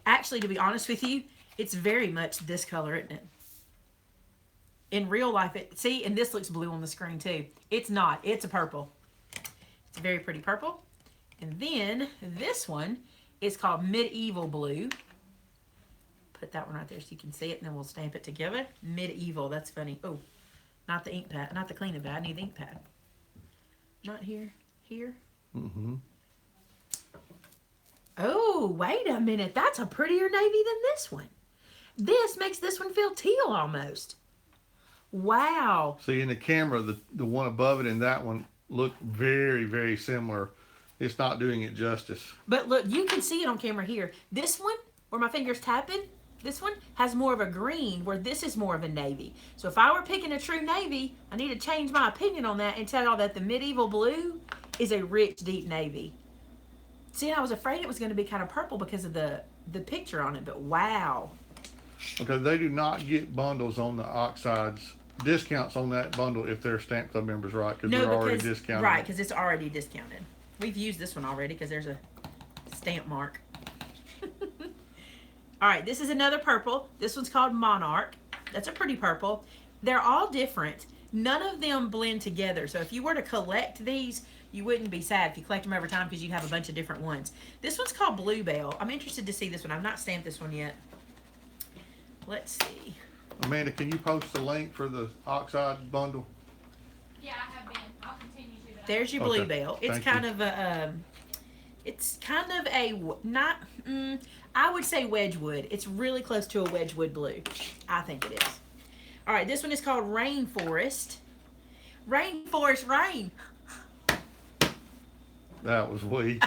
Actually, to be honest with you, it's very much this color, isn't it? In real life, see, and this looks blue on the screen too. It's not. It's a purple. It's a very pretty purple. And then this one is called Medieval Blue. Put that one right there so you can see it, and then we'll stamp it together. Medieval. That's funny. Oh, not the ink pad, not the cleaning pad. I need the ink pad. Not here. Here. Mm-hmm. Oh, wait a minute. That's a prettier navy than this one. This makes this one feel teal almost. Wow. See, in the camera, the one above it and that one look very, very similar. It's not doing it justice. But look, you can see it on camera here. This one, where my finger's tapping, this one has more of a green, where this is more of a navy. So if I were picking a true navy, I need to change my opinion on that and tell y'all that the Medieval Blue is a rich, deep navy. See, I was afraid it was going to be kind of purple because of the picture on it, but wow. Okay, they do not get bundles on the Oxides, discounts on that bundle if they're Stamp Club members, right? Because they're already discounted. Right, because it's already discounted. We've used this one already because there's a stamp mark. All right, this is another purple. This one's called Monarch. That's a pretty purple. They're all different. None of them blend together. So if you were to collect these, you wouldn't be sad if you collect them over time because you'd have a bunch of different ones. This one's called Bluebell. I'm interested to see this one. I've not stamped this one yet. Let's see. Amanda, can you post the link for the Oxide bundle? Yeah, I have been. I'll continue to. But There's your Okay, Bluebell. It's thank kind you. of a, it's kind of a, not, I would say Wedgwood. It's really close to a Wedgwood blue. I think it is. All right, this one is called Rainforest. Rainforest Rain. That was weak.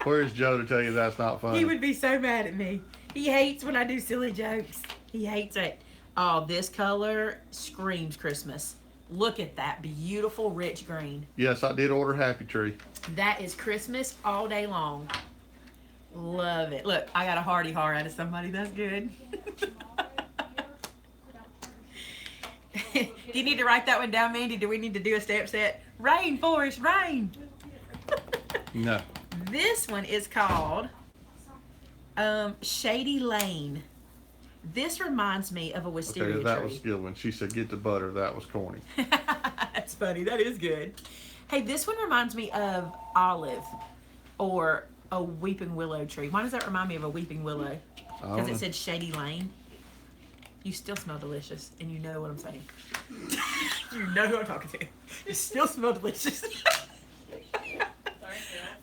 Where's Joe to tell you that's not funny? He would be so mad at me. He hates when I do silly jokes. He hates it. Oh, this color screams Christmas. Look at that beautiful rich green. Yes, I did order Happy Tree. That is Christmas all day long. Love it. Look, I got a hearty heart out of somebody. That's good. Do you need to write that one down, Mandy? Do we need to do a stamp set? Rainforest, rain. No. This one is called Shady Lane. This reminds me of a wisteria Okay, that tree. was a good one. She said, get the butter. That was corny. That's funny. That is good. Hey, this one reminds me of olive or a weeping willow tree. Why does that remind me of a weeping willow? Because it said Shady Lane. You still smell delicious, and you know what I'm saying. You know who I'm talking to. You still smell delicious.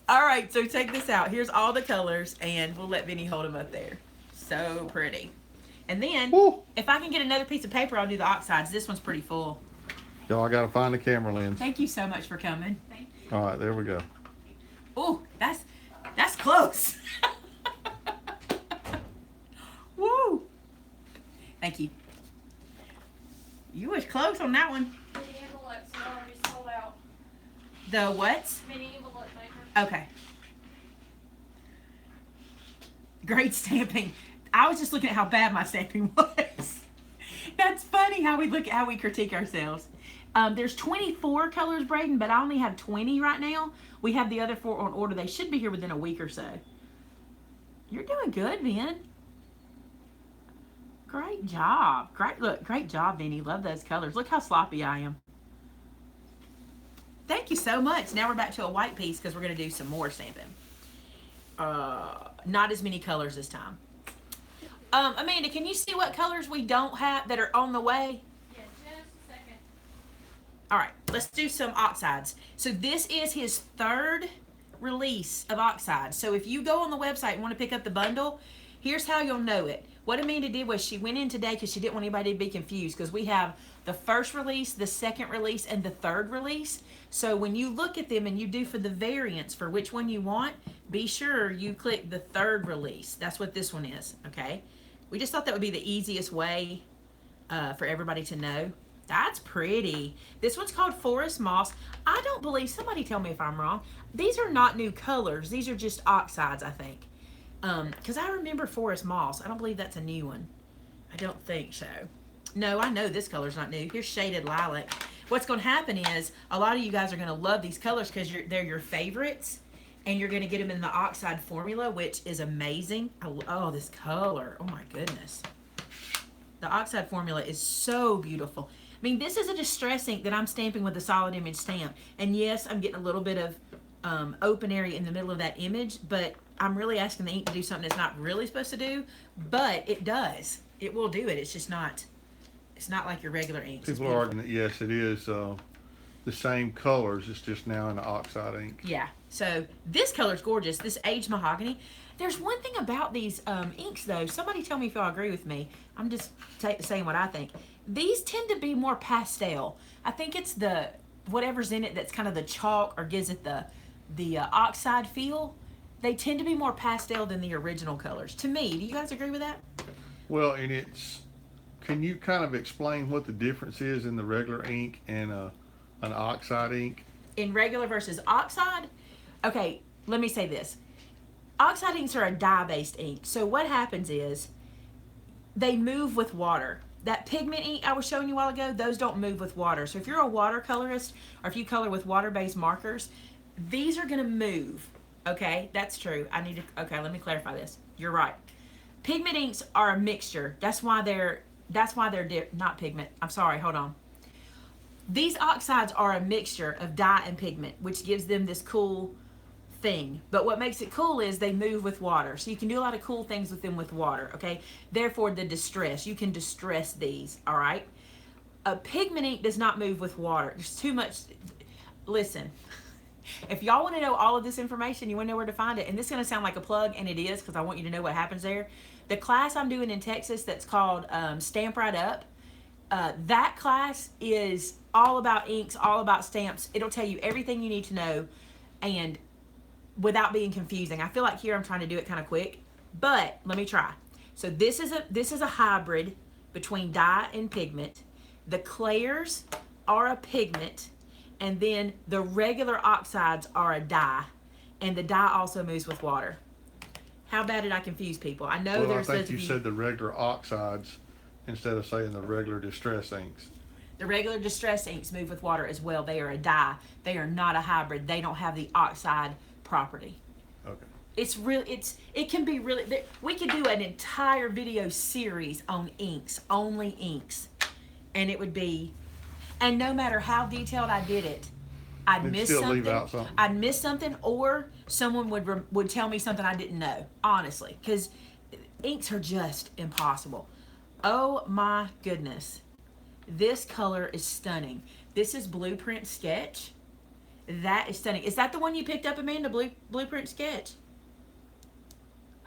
All right, so check this out. Here's all the colors, and we'll let Vinny hold them up there. So pretty. And then, Woo. if I can get another piece of paper, I'll do the oxides. This one's pretty full. Y'all, I gotta find the camera lens. Thank you so much for coming. All right, there we go. Oh, that's close. Woo. Thank you. You was close on that one. Mini envelopes are already sold out. The what? Mini envelope paper. Okay. Great stamping. I was just looking at how bad my stamping was. That's funny how we critique ourselves. There's 24 colors, Braden, but I only have 20 right now. We have the other 4 on order. They should be here within a week or so. You're doing good, Ben. Great job. Great job, Vinny. Love those colors. Look how sloppy I am. Thank you so much. Now we're back to a white piece because we're going to do some more stamping. Not as many colors this time. Amanda, can you see what colors we don't have that are on the way? Yeah, just a second. All right, let's do some oxides. So this is his 3rd release of oxides. So if you go on the website and want to pick up the bundle, here's how you'll know it. What Amanda did was she went in today because she didn't want anybody to be confused, because we have the 1st release, the 2nd release, and the 3rd release. So when you look at them and you do for the variants for which one you want, be sure you click the 3rd release. That's what this one is, okay? We just thought that would be the easiest way for everybody to know. That's pretty. This one's called Forest Moss. I don't believe, somebody tell me if I'm wrong, these are not new colors. These are just oxides, I think. Because I remember Forest Moss. I don't believe that's a new one. I don't think so. No, I know this color's not new. Here's Shaded Lilac. What's going to happen is a lot of you guys are going to love these colors because they're your favorites. And you're going to get them in the oxide formula, which is amazing. Oh, this color. Oh, my goodness. The oxide formula is so beautiful. I mean, this is a distress ink that I'm stamping with a solid image stamp. And yes, I'm getting a little bit of open area in the middle of that image, but I'm really asking the ink to do something it's not really supposed to do, but it does. It will do it. It's just not, it's not like your regular ink. People are arguing that, yes, it is the same colors. It's just now in the oxide ink. Yeah. So this color's gorgeous. This aged mahogany. There's one thing about these inks, though. Somebody tell me if y'all agree with me. I'm just saying what I think. These tend to be more pastel. I think it's the whatever's in it that's kind of the chalk or gives it the oxide feel. They tend to be more pastel than the original colors. To me, do you guys agree with that? Well, and can you kind of explain what the difference is in the regular ink and an oxide ink? In regular versus oxide? Okay, let me say this. Oxide inks are a dye-based ink. So what happens is they move with water. That pigment ink I was showing you a while ago, those don't move with water. So if you're a watercolorist or if you color with water-based markers, these are going to move. Okay, that's true. Okay, let me clarify this. You're right. Pigment inks are a mixture. That's why they're not pigment. I'm sorry, hold on. These oxides are a mixture of dye and pigment, which gives them this cool thing. But what makes it cool is they move with water. So you can do a lot of cool things with them with water, okay? Therefore, the distress. You can distress these, all right? A pigment ink does not move with water. There's too much. Listen. If y'all want to know all of this information, you want to know where to find it, and this is going to sound like a plug, and it is, because I want you to know what happens there. The class I'm doing in Texas that's called Stamp Right Up, that class is all about inks, all about stamps. It'll tell you everything you need to know, and without being confusing. I feel like here I'm trying to do it kind of quick, but let me try. So this is a hybrid between dye and pigment. The clairs are a pigment. And then the regular oxides are a dye, and the dye also moves with water. How bad did I confuse people? I know Well, I think you said the regular oxides instead of saying the regular distress inks. The regular distress inks move with water as well. They are a dye. They are not a hybrid. They don't have the oxide property. Okay. It can be really, we could do an entire video series on inks, only inks, and it would be. And no matter how detailed I did it, I'd miss something. Leave out something. I'd miss something, or someone would tell me something I didn't know. Honestly, because inks are just impossible. Oh my goodness, this color is stunning. This is Blueprint Sketch. That is stunning. Is that the one you picked up, Amanda? Blueprint Sketch.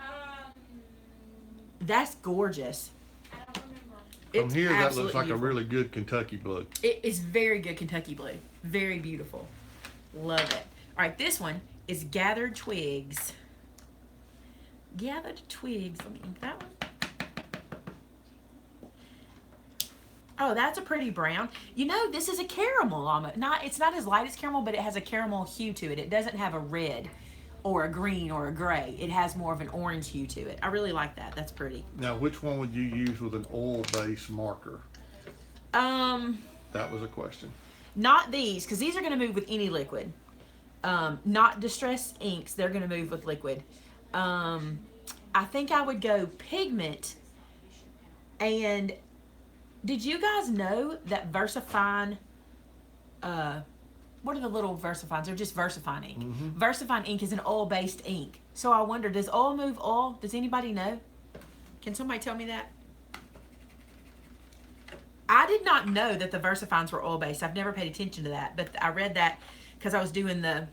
Um, That's gorgeous. I From It's here, that looks absolutely like beautiful. a really good Kentucky blue. It is very good Kentucky blue. Very beautiful. Love it. All right, this one is Gathered Twigs. Gathered Twigs. Let me ink that one. Oh, that's a pretty brown. You know, this is a caramel almost. It's not as light as caramel, but it has a caramel hue to it. It doesn't have a red or a green or a gray. It has more of an orange hue to it. I really like that. That's pretty. Now, which one would you use with an oil-based marker? That was a question. Not these, because these are going to move with any liquid. Not distressed inks. They're going to move with liquid. I think I would go pigment. And did you guys know that VersaFine, what are the little VersaFines? They're just VersaFine ink. Mm-hmm. VersaFine ink is an oil-based ink. So I wonder, does oil move oil? Does anybody know? Can somebody tell me that? I did not know that the VersaFines were oil-based. I've never paid attention to that, but I read that because I was doing the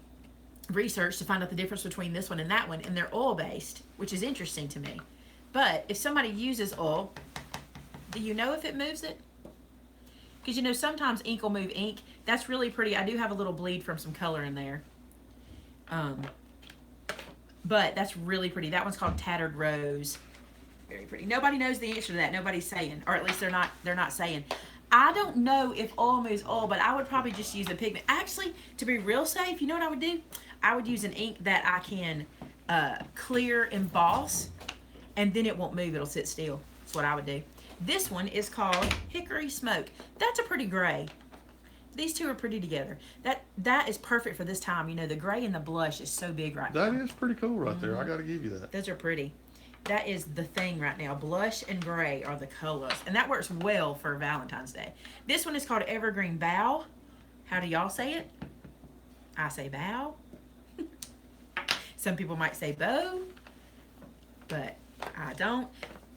research to find out the difference between this one and that one, and they're oil-based, which is interesting to me. But if somebody uses oil, do you know if it moves it? Because you know sometimes ink will move ink. That's really pretty. I do have a little bleed from some color in there. But that's really pretty. That one's called Tattered Rose. Very pretty. Nobody knows the answer to that. Nobody's saying, or at least they're not saying. I don't know if oil moves oil, but I would probably just use a pigment. Actually, to be real safe, you know what I would do? I would use an ink that I can clear emboss, and then it won't move. It'll sit still. That's what I would do. This one is called Hickory Smoke. That's a pretty gray. These two are pretty together. That is perfect for this time. You know, the gray and the blush is so big right now. That is pretty cool right there. I got to give you that. Those are pretty. That is the thing right now. Blush and gray are the colors. And that works well for Valentine's Day. This one is called Evergreen Bough. How do y'all say it? I say bow. Some people might say bow, but I don't.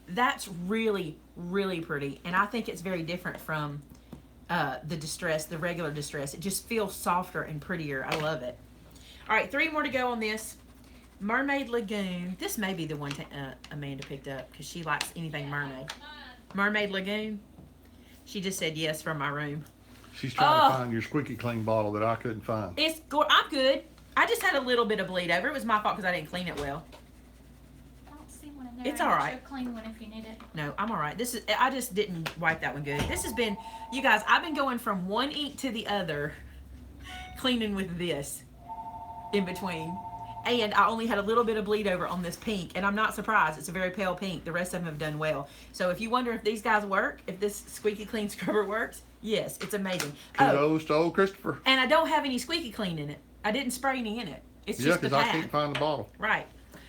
That's really, really pretty. And I think it's very different from the regular distress. It just feels softer and prettier. I love it. All right, 3 more to go on this. Mermaid Lagoon. This may be the one Amanda picked up because she likes anything mermaid. Mermaid Lagoon. She just said yes from my room. She's trying to find your squeaky clean bottle that I couldn't find. I'm good. I just had a little bit of bleed over. It was my fault because I didn't clean it well. I don't see one in there. It's all right. A clean one if you need it. No, I'm all right. I just didn't wipe that one good. This has been, you guys, I've been going from one ink to the other, cleaning with this in between. And I only had a little bit of bleed over on this pink, and I'm not surprised. It's a very pale pink. The rest of them have done well. So if you wonder if these guys work, if this squeaky clean scrubber works, yes, it's amazing. Kudos to old Christopher. And I don't have any squeaky clean in it. I didn't spray any in it. It's just the because I pad. can't find the bottle. Right.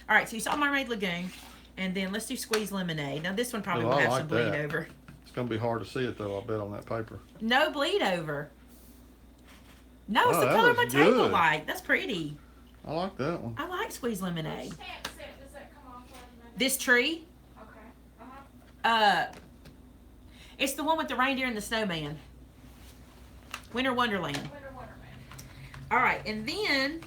All right, so you saw Mermaid Lagoon, and then let's do Squeeze Lemonade. Now this one probably Oh, will I have like some bleed that. over. It's going to be hard to see it, though, I bet, on that paper. No bleed over. No, it's Oh, the that color my looks table good. like. That's pretty. I like that one. I like Squeeze Lemonade. Which stamp set does that come off of? This tree, Okay. Uh-huh. it's the one with the reindeer and the snowman. Winter Wonderland. Winter Wonderland. All right, and then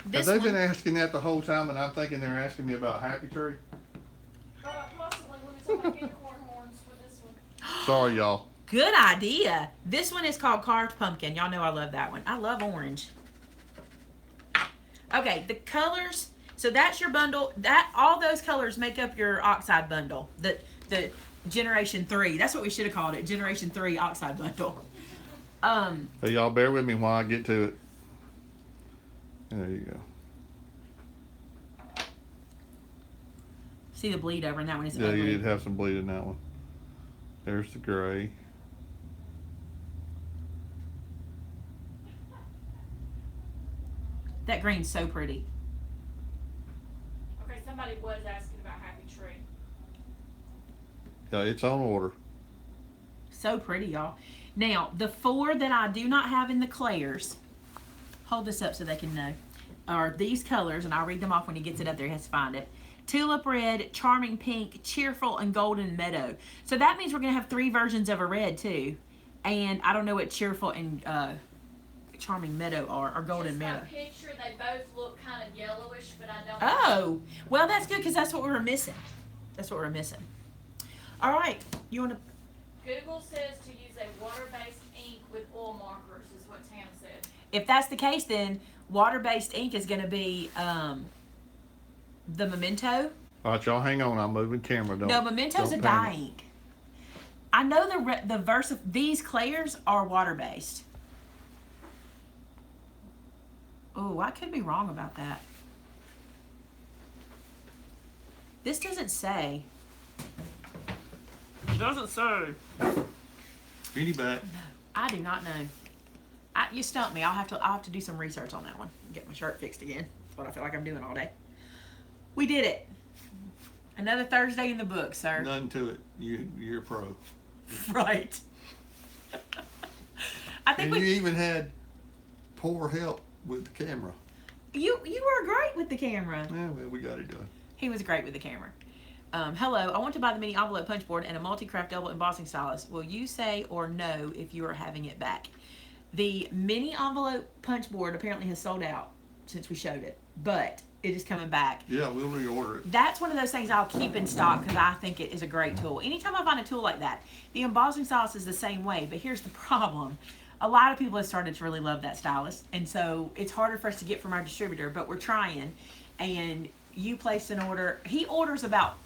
this Have they one. been asking that the whole time, and I'm thinking they're asking me about Happy Tree? Possibly when it's on my unicorn horns with this one. Sorry, y'all. Good idea. This one is called Carved Pumpkin. Y'all know I love that one. I love orange. Okay, the colors. So that's your bundle. All those colors make up your Oxide bundle. The Generation 3. That's what we should have called it. Generation 3 Oxide bundle. Hey, y'all bear with me while I get to it. There you go. See the bleed over in that one is Yeah, ugly. you did have some bleed in that one. There's the gray. That green's so pretty. Okay, somebody was asking about Happy Tree. Yeah, it's on order. So pretty, y'all. Now, the 4 that I do not have in the Claire's, hold this up so they can know, are these colors, and I'll read them off when he gets it up there. He has to find it. Tulip Red, Charming Pink, Cheerful, and Golden Meadow. So that means we're going to have 3 versions of a red, too. And I don't know what Cheerful and Charming Meadow are, or Golden Just Meadow. my picture, they both look kind of yellowish, but I don't. Oh, well, that's good because that's what we were missing. That's what we're missing. All right. You want to? Google says to use a water-based ink with oil markers, is what Tam said. If that's the case, then water-based ink is going to be the Memento. All right, y'all hang on. I'm moving camera. No, Memento's a dye ink. I know the verse of these Claire's are water-based. Oh, I could be wrong about that. This doesn't say. It doesn't say. Beanie back. I do not know. You stumped me. I'll have to do some research on that one. Get my shirt fixed again. That's what I feel like I'm doing all day. We did it. Another Thursday in the book, sir. Nothing to it. You're a pro. Right. I think And you even had poor help with the camera. you were great with the camera. Yeah, well, we got it done. He was great with the camera. Hello, I want to buy the mini envelope punch board and a multi-craft double embossing stylus. Will you say or no if you are having it back? The mini envelope punch board apparently has sold out since we showed it, but it is coming back. Yeah, we'll reorder it. That's one of those things I'll keep in stock because I think it is a great tool. Anytime I find a tool like that, the embossing stylus is the same way, but here's the problem. A lot of people have started to really love that stylus, and so it's harder for us to get from our distributor, but we're trying. And you placed an order. He orders about,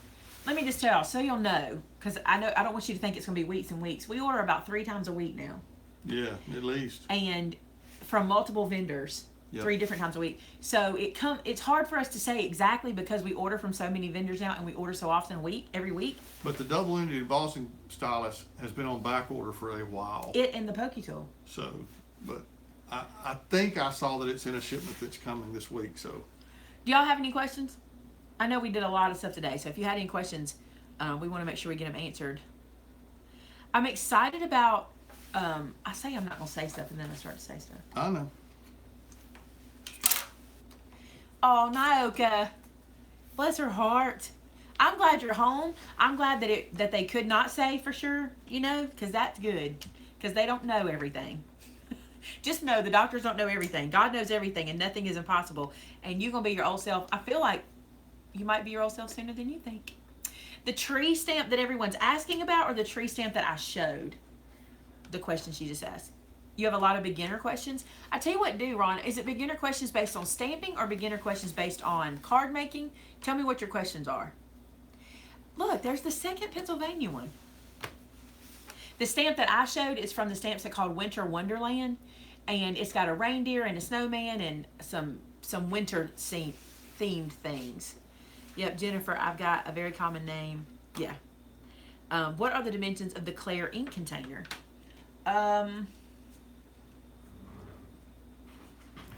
let me just tell y'all, so you'll know, because I don't want you to think it's going to be weeks and weeks. We order about 3 times a week now. Yeah, at least. And from multiple vendors. Yep. 3 different times a week. So it's hard for us to say exactly because we order from so many vendors now and we order so often every week. But the double-ended embossing stylus has been on back order for a while. It and the pokey tool. So, but I think I saw that it's in a shipment that's coming this week. So, Do y'all have any questions? I know we did a lot of stuff today, so if you had any questions, we want to make sure we get them answered. I'm excited about. I say I'm not gonna say stuff and then I start to say stuff. I know. Oh, Nyoka. Bless her heart. I'm glad you're home. I'm glad that they could not say for sure, because that's good. Because they don't know everything. Just know the doctors don't know everything. God knows everything and nothing is impossible. And you're going to be your old self. I feel like you might be your old self sooner than you think. The tree stamp that everyone's asking about or the tree stamp that I showed? The question she just asked. You have a lot of beginner questions. I tell you what, Ron. Is it beginner questions based on stamping or beginner questions based on card making? Tell me what your questions are. Look, there's the second Pennsylvania one. The stamp that I showed is from the stamp set called Winter Wonderland, and it's got a reindeer and a snowman and some winter themed things. Yep, Jennifer, I've got a very common name. Yeah. What are the dimensions of the Claire ink container? If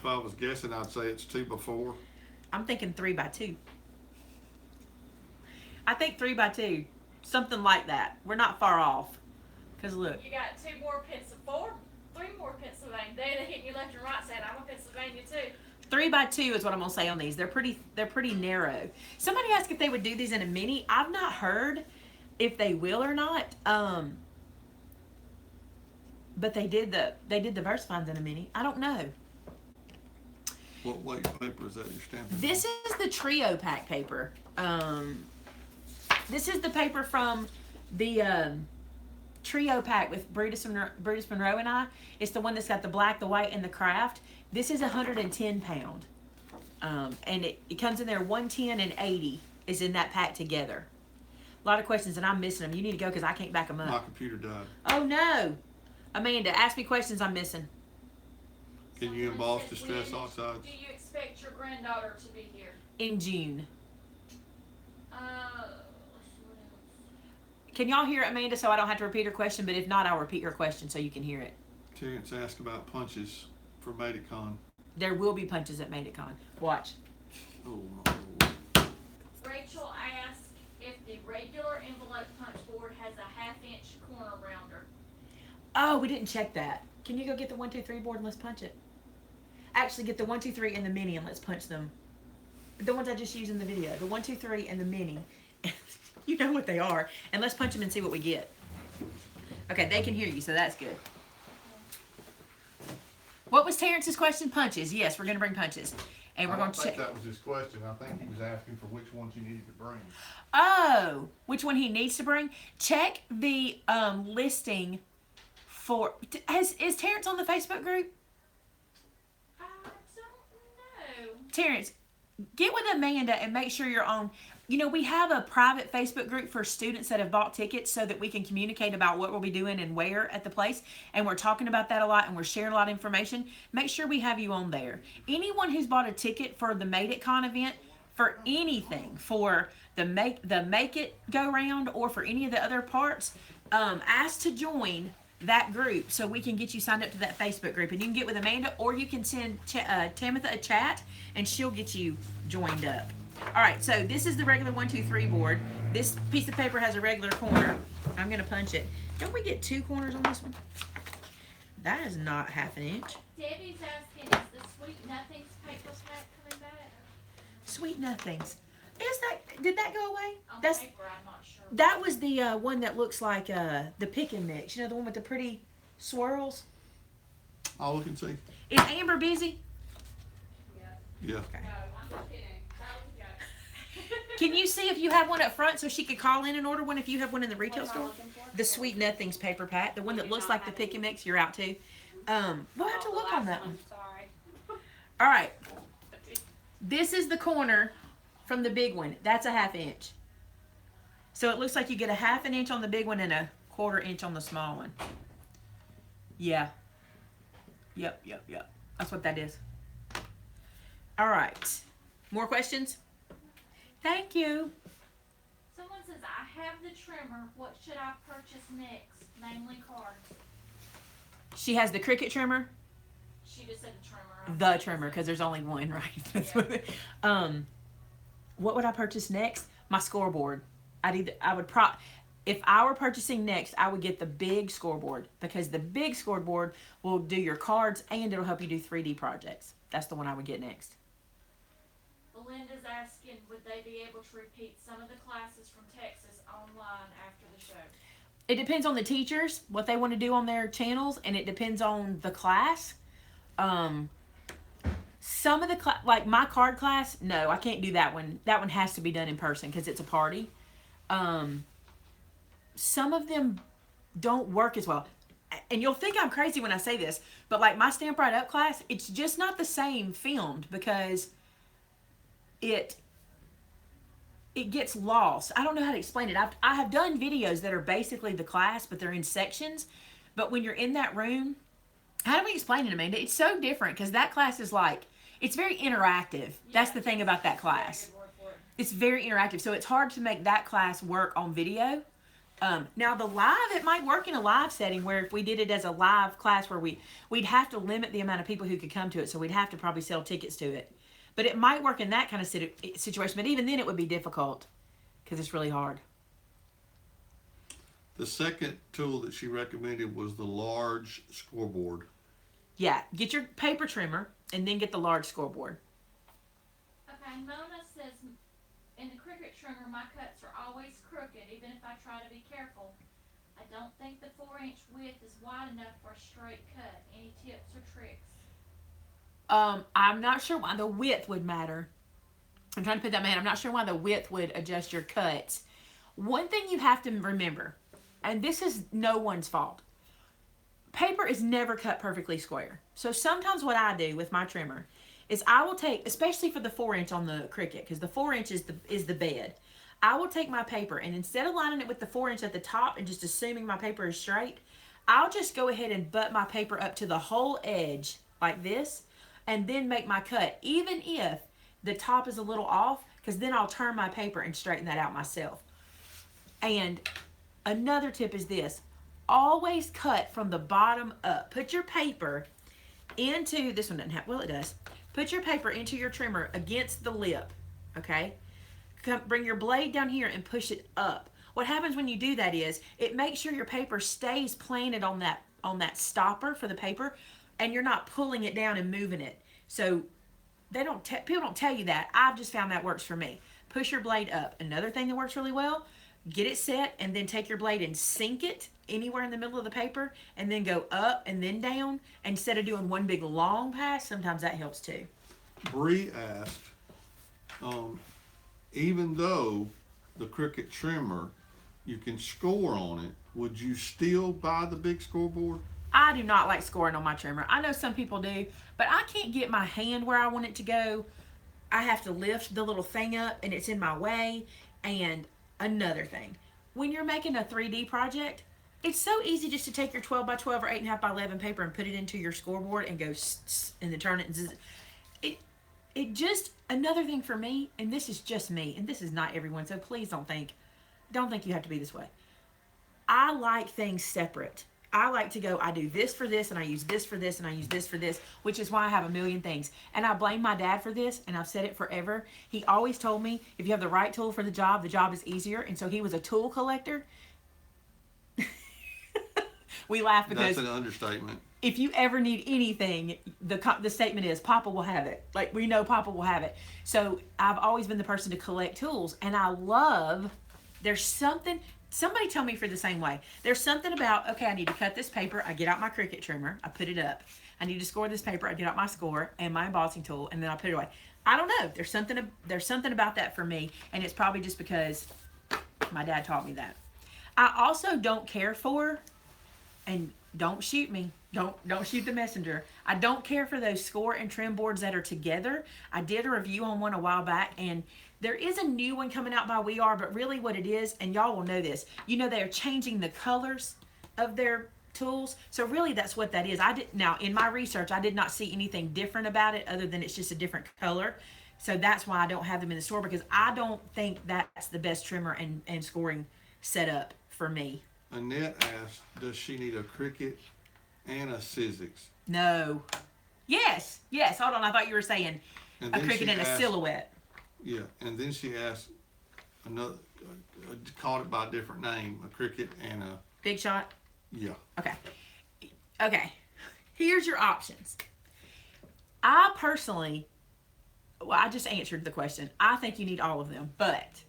I was guessing, I'd say it's 2x4. I'm thinking 3x2. I think 3x2, something like that. We're not far off. Cause look, You got 3 more Pennsylvania. They hit you left and right saying, I'm a Pennsylvania too. 3x2 is what I'm gonna say on these. They're pretty narrow. Somebody asked if they would do these in a mini. I've not heard if they will or not. But they did the VersaFines in a mini. I don't know. What weight paper is that you're stamping? This is the trio pack paper. This is the paper from the trio pack with Brutus Monroe and I. It's the one that's got the black, the white, and the craft. This is 110 pound. And it comes in there 110 and 80 is in that pack together. A lot of questions and I'm missing them. You need to go because I can't back them up. My computer died. Oh no. Amanda, ask me questions I'm missing. Can you emboss Distress Oxides? Do you expect your granddaughter to be here? In June. Let's see what else. Can y'all hear it, Amanda, so I don't have to repeat her question? But if not, I'll repeat her question so you can hear it. Terrence asked about punches for Medicon. There will be punches at MadeItCon. Watch. Oh, my Lord. Rachel asked if the regular envelope punch board has a 1/2 inch corner rounder. Oh, we didn't check that. Can you go get the 1, 2, 3 board and let's punch it? Actually, get the 1, 2, 3 and the mini and let's punch them. The ones I just used in the video. The 1, 2, 3 and the mini. You know what they are. And let's punch them and see what we get. Okay, they can hear you, so that's good. What was Terrence's question? Punches. Yes, we're going to bring punches. and we're I going don't to think check. that was his question. I think he was asking for which ones you needed to bring. Oh, which one he needs to bring? Check the listing for. Is Terrence on the Facebook group? I don't know. Terrence, get with Amanda and make sure you're on. You know, we have a private Facebook group for students that have bought tickets so that we can communicate about what we'll be doing and where at the place. And we're talking about that a lot and we're sharing a lot of information. Make sure we have you on there. Anyone who's bought a ticket for the Made It Con event, for anything, for the Make It go round or for any of the other parts, ask to join that group so we can get you signed up to that Facebook group. And you can get with Amanda or you can send Tamitha a chat and she'll get you joined up. All right, so this is the regular 1, 2, 3 board. This piece of paper has a regular corner. I'm gonna punch it. Don't we get 2 corners on this one? That is not half an inch. Debbie's asking, is the Sweet Nothings paper pack coming back? Sweet Nothings. Did that go away? On That's paper, I'm not sure. that was the one that looks like the pick and mix. You know, the one with the pretty swirls. I'll look and see. Is Amber busy? Yeah. No, I'm just kidding. That was a joke. Can you see if you have one up front so she could call in and order one if you have one in the retail store? The Sweet Nothings paper pack, the one that looks like the pick and mix. You're out too. We'll have to look on that one. Sorry. All right. This is the corner from the big one. That's a half inch. So it looks like you get a half an inch on the big one and a 1/4 inch on the small one. Yeah. Yep. That's what that is. All right. More questions? Thank you. Someone says, I have the trimmer. What should I purchase next? Mainly cards. She has the Cricut trimmer. She just said the trimmer. The trimmer, because there's only one, right? That's what what would I purchase next? My scoreboard. If I were purchasing next, I would get the big scoreboard because the big scoreboard will do your cards and it'll help you do 3D projects. That's the one I would get next. Belinda's asking, would they be able to repeat some of the classes from Texas online after the show? It depends on the teachers, what they want to do on their channels, and it depends on the class. Some of the like my card class, no, I can't do that one. That one has to be done in person because it's a party. Some of them don't work as well. And you'll think I'm crazy when I say this, but like my Stamp Right Up class, it's just not the same filmed because it gets lost. I don't know how to explain it. I have done videos that are basically the class, but they're in sections. But when you're in that room, how do we explain it, Amanda? It's so different because that class is like, it's very interactive. That's the thing about that class. It's very interactive. So it's hard to make that class work on video. Now the live, it might work in a live setting where if we did it as a live class where we'd have to limit the amount of people who could come to it. So we'd have to probably sell tickets to it. But it might work in that kind of situation. But even then it would be difficult because it's really hard. The second tool that she recommended was the large scoreboard. Yeah, get your paper trimmer and then get the large scoreboard. Okay, Mona says, in the Cricut trimmer, my cuts are always crooked, even if I try to be careful. I don't think the 4-inch width is wide enough for a straight cut. Any tips or tricks? I'm not sure why the width would matter. I'm trying to put that in my head. I'm not sure why the width would adjust your cuts. One thing you have to remember, and this is no one's fault, paper is never cut perfectly square. So sometimes what I do with my trimmer is I will take, especially for the 4-inch on the Cricut, because the 4-inch is the bed. I will take my paper and instead of lining it with the 4-inch at the top and just assuming my paper is straight, I'll just go ahead and butt my paper up to the whole edge like this and then make my cut, even if the top is a little off, because then I'll turn my paper and straighten that out myself. And another tip is this. Always cut from the bottom up. Put your paper into, this one doesn't have, well it does. Put your paper into your trimmer against the lip, okay? Bring your blade down here and push it up. What happens when you do that is, it makes sure your paper stays planted on that stopper for the paper, and you're not pulling it down and moving it. So people don't tell you that. I've just found that works for me. Push your blade up. Another thing that works really well, get it set and then take your blade and sink it anywhere in the middle of the paper and then go up and then down instead of doing one big long pass. Sometimes that helps too. Bree asked, even though the Cricut trimmer, you can score on it, would you still buy the big scoreboard? I do not like scoring on my trimmer. I know some people do, but I can't get my hand where I want it to go. I have to lift the little thing up and it's in my way. And another thing, when you're making a 3D project, it's so easy just to take your 12 by 12 or 8.5 by 11 paper and put it into your scoreboard and go and then turn it and zzz. It just, another thing for me, and this is just me, and this is not everyone, so please don't think you have to be this way. I like things separate. I like to go, I do this for this, and I use this for this, and I use this for this, which is why I have a million things. And I blame my dad for this, and I've said it forever. He always told me, if you have the right tool for the job is easier. And so he was a tool collector. We laugh because... That's an understatement. If you ever need anything, the statement is, Papa will have it. Like, we know Papa will have it. So I've always been the person to collect tools. And I love, there's something... Somebody tell me if you're the same way. There's something about, okay, I need to cut this paper. I get out my Cricut trimmer. I put it up. I need to score this paper. I get out my score and my embossing tool, and then I put it away. I don't know. There's something about that for me, and it's probably just because my dad taught me that. I also don't care for, and don't shoot me. Don't shoot the messenger. I don't care for those score and trim boards that are together. I did a review on one a while back, and there is a new one coming out by We Are, but really what it is, and y'all will know this, they're changing the colors of their tools. So really that's what that is. Now in my research, I did not see anything different about it other than it's just a different color. So that's why I don't have them in the store, because I don't think that's the best trimmer and scoring setup for me. Annette asked, does she need a Cricut and a Sizzix? No. Yes. Hold on. I thought you were saying a Cricut and a Silhouette. Yeah, and then she asked another, called it by a different name, a Cricut and a... Big Shot? Yeah. Okay. Here's your options. I personally, I just answered the question. I think you need all of them, but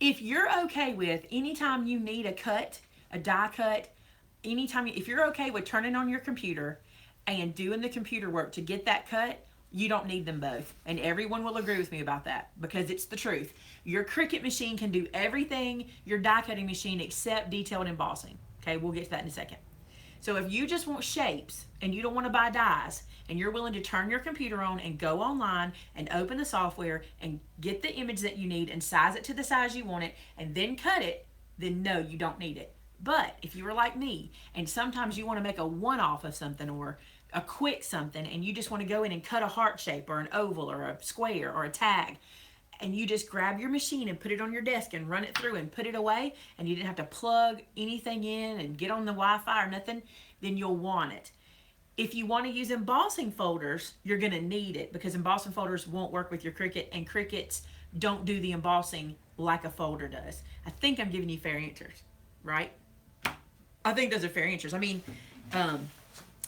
if you're okay with anytime you need a cut, a die cut, if you're okay with turning on your computer and doing the computer work to get that cut, you don't need them both. And everyone will agree with me about that, because it's the truth. Your Cricut machine can do everything your die cutting machine except detailed embossing. Okay, we'll get to that in a second. So if you just want shapes and you don't want to buy dies, and you're willing to turn your computer on and go online and open the software and get the image that you need and size it to the size you want it and then cut it, then no, you don't need it. But if you were like me and sometimes you want to make a one-off of something or a quick something, and you just want to go in and cut a heart shape or an oval or a square or a tag, and you just grab your machine and put it on your desk and run it through and put it away, and you didn't have to plug anything in and get on the Wi-Fi or nothing, then you'll want it. If you want to use embossing folders, you're going to need it, because embossing folders won't work with your Cricut, and Cricuts don't do the embossing like a folder does. I think I'm giving you fair answers, right? I think those are fair answers. I mean,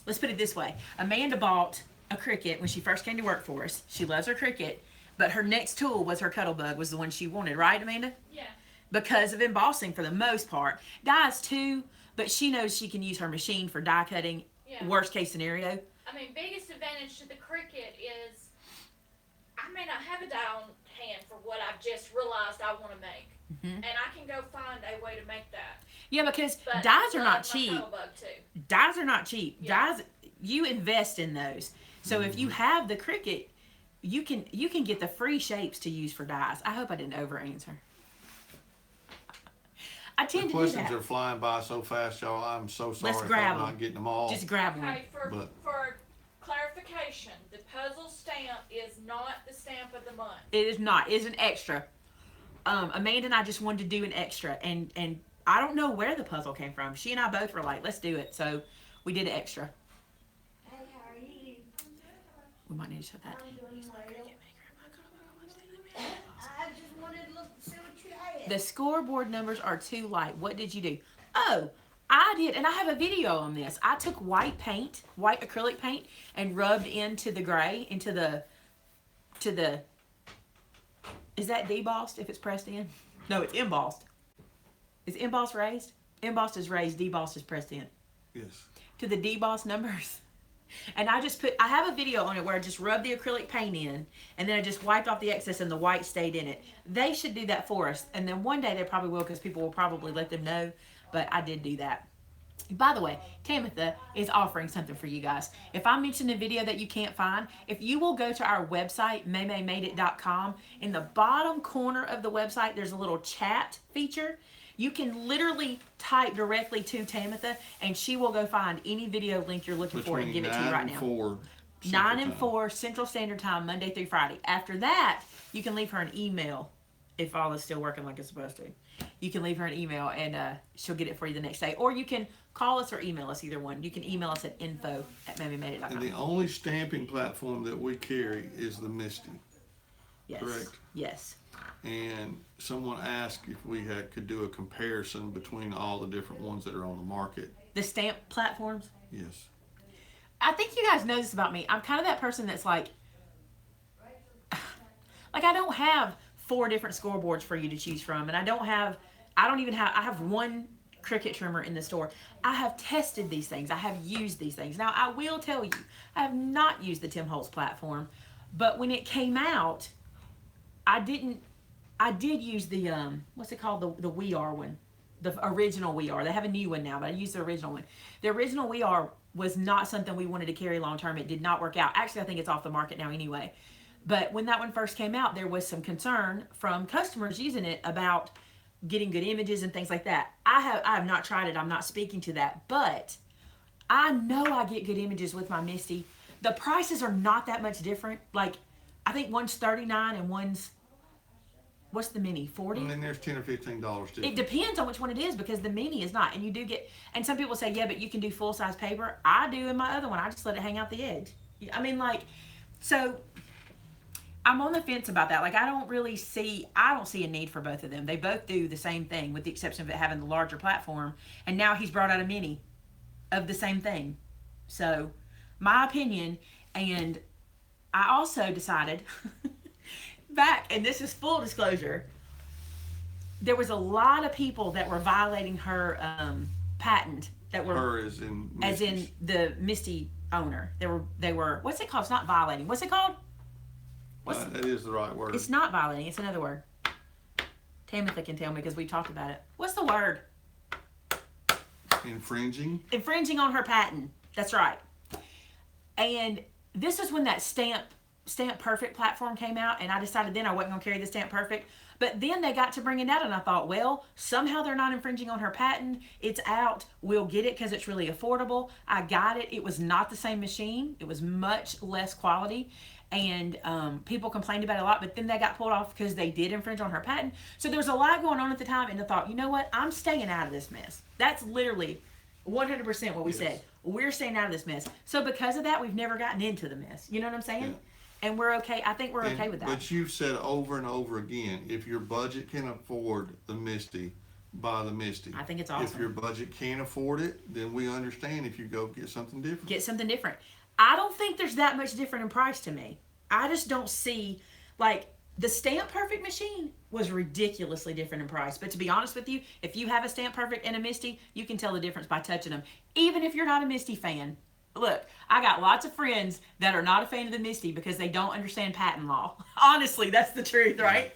let's put it this way. Amanda bought a Cricut when she first came to work for us. She loves her Cricut, but her next tool was her Cuttlebug, was the one she wanted, right, Amanda? Yeah. Because of embossing for the most part. Dies too, but she knows she can use her machine for die cutting. Yeah. Worst case scenario. I mean, biggest advantage to the Cricut is I may not have a die on hand for what I've just realized I want to make. Mm-hmm. And I can go find a way to make that. Yeah, because dies are not cheap. Too. Dies are not cheap. Yeah. Dies, you invest in those. So if you have the Cricut, you can get the free shapes to use for dies. I hope I didn't over answer. I tend to do that. The questions are flying by so fast, y'all. I'm so sorry if I'm not getting them all. Just grab one. Okay, for clarification, the puzzle stamp is not the stamp of the month. It is not. It's an extra. Amanda and I just wanted to do an extra, and I don't know where the puzzle came from. She and I both were like, let's do it. So we did an extra. Hey, how are you? We might need to show that. I'm doing well. I just wanted to look to see what you had. The scoreboard numbers are too light. What did you do? Oh, I did, and I have a video on this. I took white acrylic paint, and rubbed into the gray, into the, is that debossed if it's pressed in? No, it's embossed. Is embossed raised? Embossed is raised, debossed is pressed in. Yes. To the debossed numbers. And I have a video on it where I just rubbed the acrylic paint in and then I just wiped off the excess and the white stayed in it. They should do that for us. And then one day they probably will because people will probably let them know. But I did do that. By the way, Tamitha is offering something for you guys. If I mention a video that you can't find, if you will go to our website, MaymayMadeIt.com, in the bottom corner of the website, there's a little chat feature. You can literally type directly to Tamitha, and she will go find any video link you're looking for and give it to you right now. 9 and 4 Central Standard Time, Monday through Friday. After that, you can leave her an email if all is still working like it's supposed to. You can leave her an email, and she'll get it for you the next day. Or you can call us or email us, either one. You can email us at info@MaymayMadeIt.com. And the only stamping platform that we carry is the Misty. Yes. Correct. Yes. And someone asked if we could do a comparison between all the different ones that are on the market. The stamp platforms? Yes. I think you guys know this about me. I'm kind of that person that's like I don't have 4 different scoreboards for you to choose from. And I have one Cricut trimmer in the store. I have tested these things. I have used these things. Now, I will tell you, I have not used the Tim Holtz platform. But when it came out, I did use the, what's it called? The We Are one. The original We Are. They have a new one now, but I used the original one. The original We Are was not something we wanted to carry long term. It did not work out. Actually, I think it's off the market now anyway. But when that one first came out, there was some concern from customers using it about getting good images and things like that. I have not tried it. I'm not speaking to that. But I know I get good images with my Misty. The prices are not that much different. Like, I think one's $39 and one's, what's the mini, $40? I mean, there's $10 or $15 difference. It depends on which one it is, because the mini is not. And you do get, and some people say, yeah, but you can do full-size paper. I do in my other one. I just let it hang out the edge. I mean, like, so I'm on the fence about that. Like, I don't see a need for both of them. They both do the same thing, with the exception of it having the larger platform. And now he's brought out a mini of the same thing. So, my opinion, and I also decided back, and this is full disclosure, there was a lot of people that were violating her patent. That were her as in Misty's. As in the Misty owner. They were. What's it called? It's not violating. What's it called? That is the right word. It's not violating. It's another word. Tamitha can tell me because we talked about it. What's the word? Infringing. Infringing on her patent. That's right. And this is when that Stamp Perfect platform came out, and I decided then I wasn't going to carry the Stamp Perfect. But then they got to bring it out, and I thought, well, somehow they're not infringing on her patent. It's out. We'll get it because it's really affordable. I got it. It was not the same machine. It was much less quality. And people complained about it a lot, but then they got pulled off because they did infringe on her patent. So there was a lot going on at the time, and I thought, you know what? I'm staying out of this mess. That's literally 100% what we said. We're staying out of this mess. So because of that, we've never gotten into the mess. You know what I'm saying? Yeah. And we're okay. I think we're okay with that. But you've said over and over again, if your budget can afford the Misty, buy the Misty. I think it's awesome. If your budget can't afford it, then we understand if you go get something different. Get something different. I don't think there's that much different in price to me. I just don't see, like, the Stamp Perfect machine was ridiculously different in price. But to be honest with you, if you have a Stamp Perfect and a Misty, you can tell the difference by touching them. Even if you're not a Misty fan. Look, I got lots of friends that are not a fan of the Misty because they don't understand patent law. Honestly, that's the truth, right?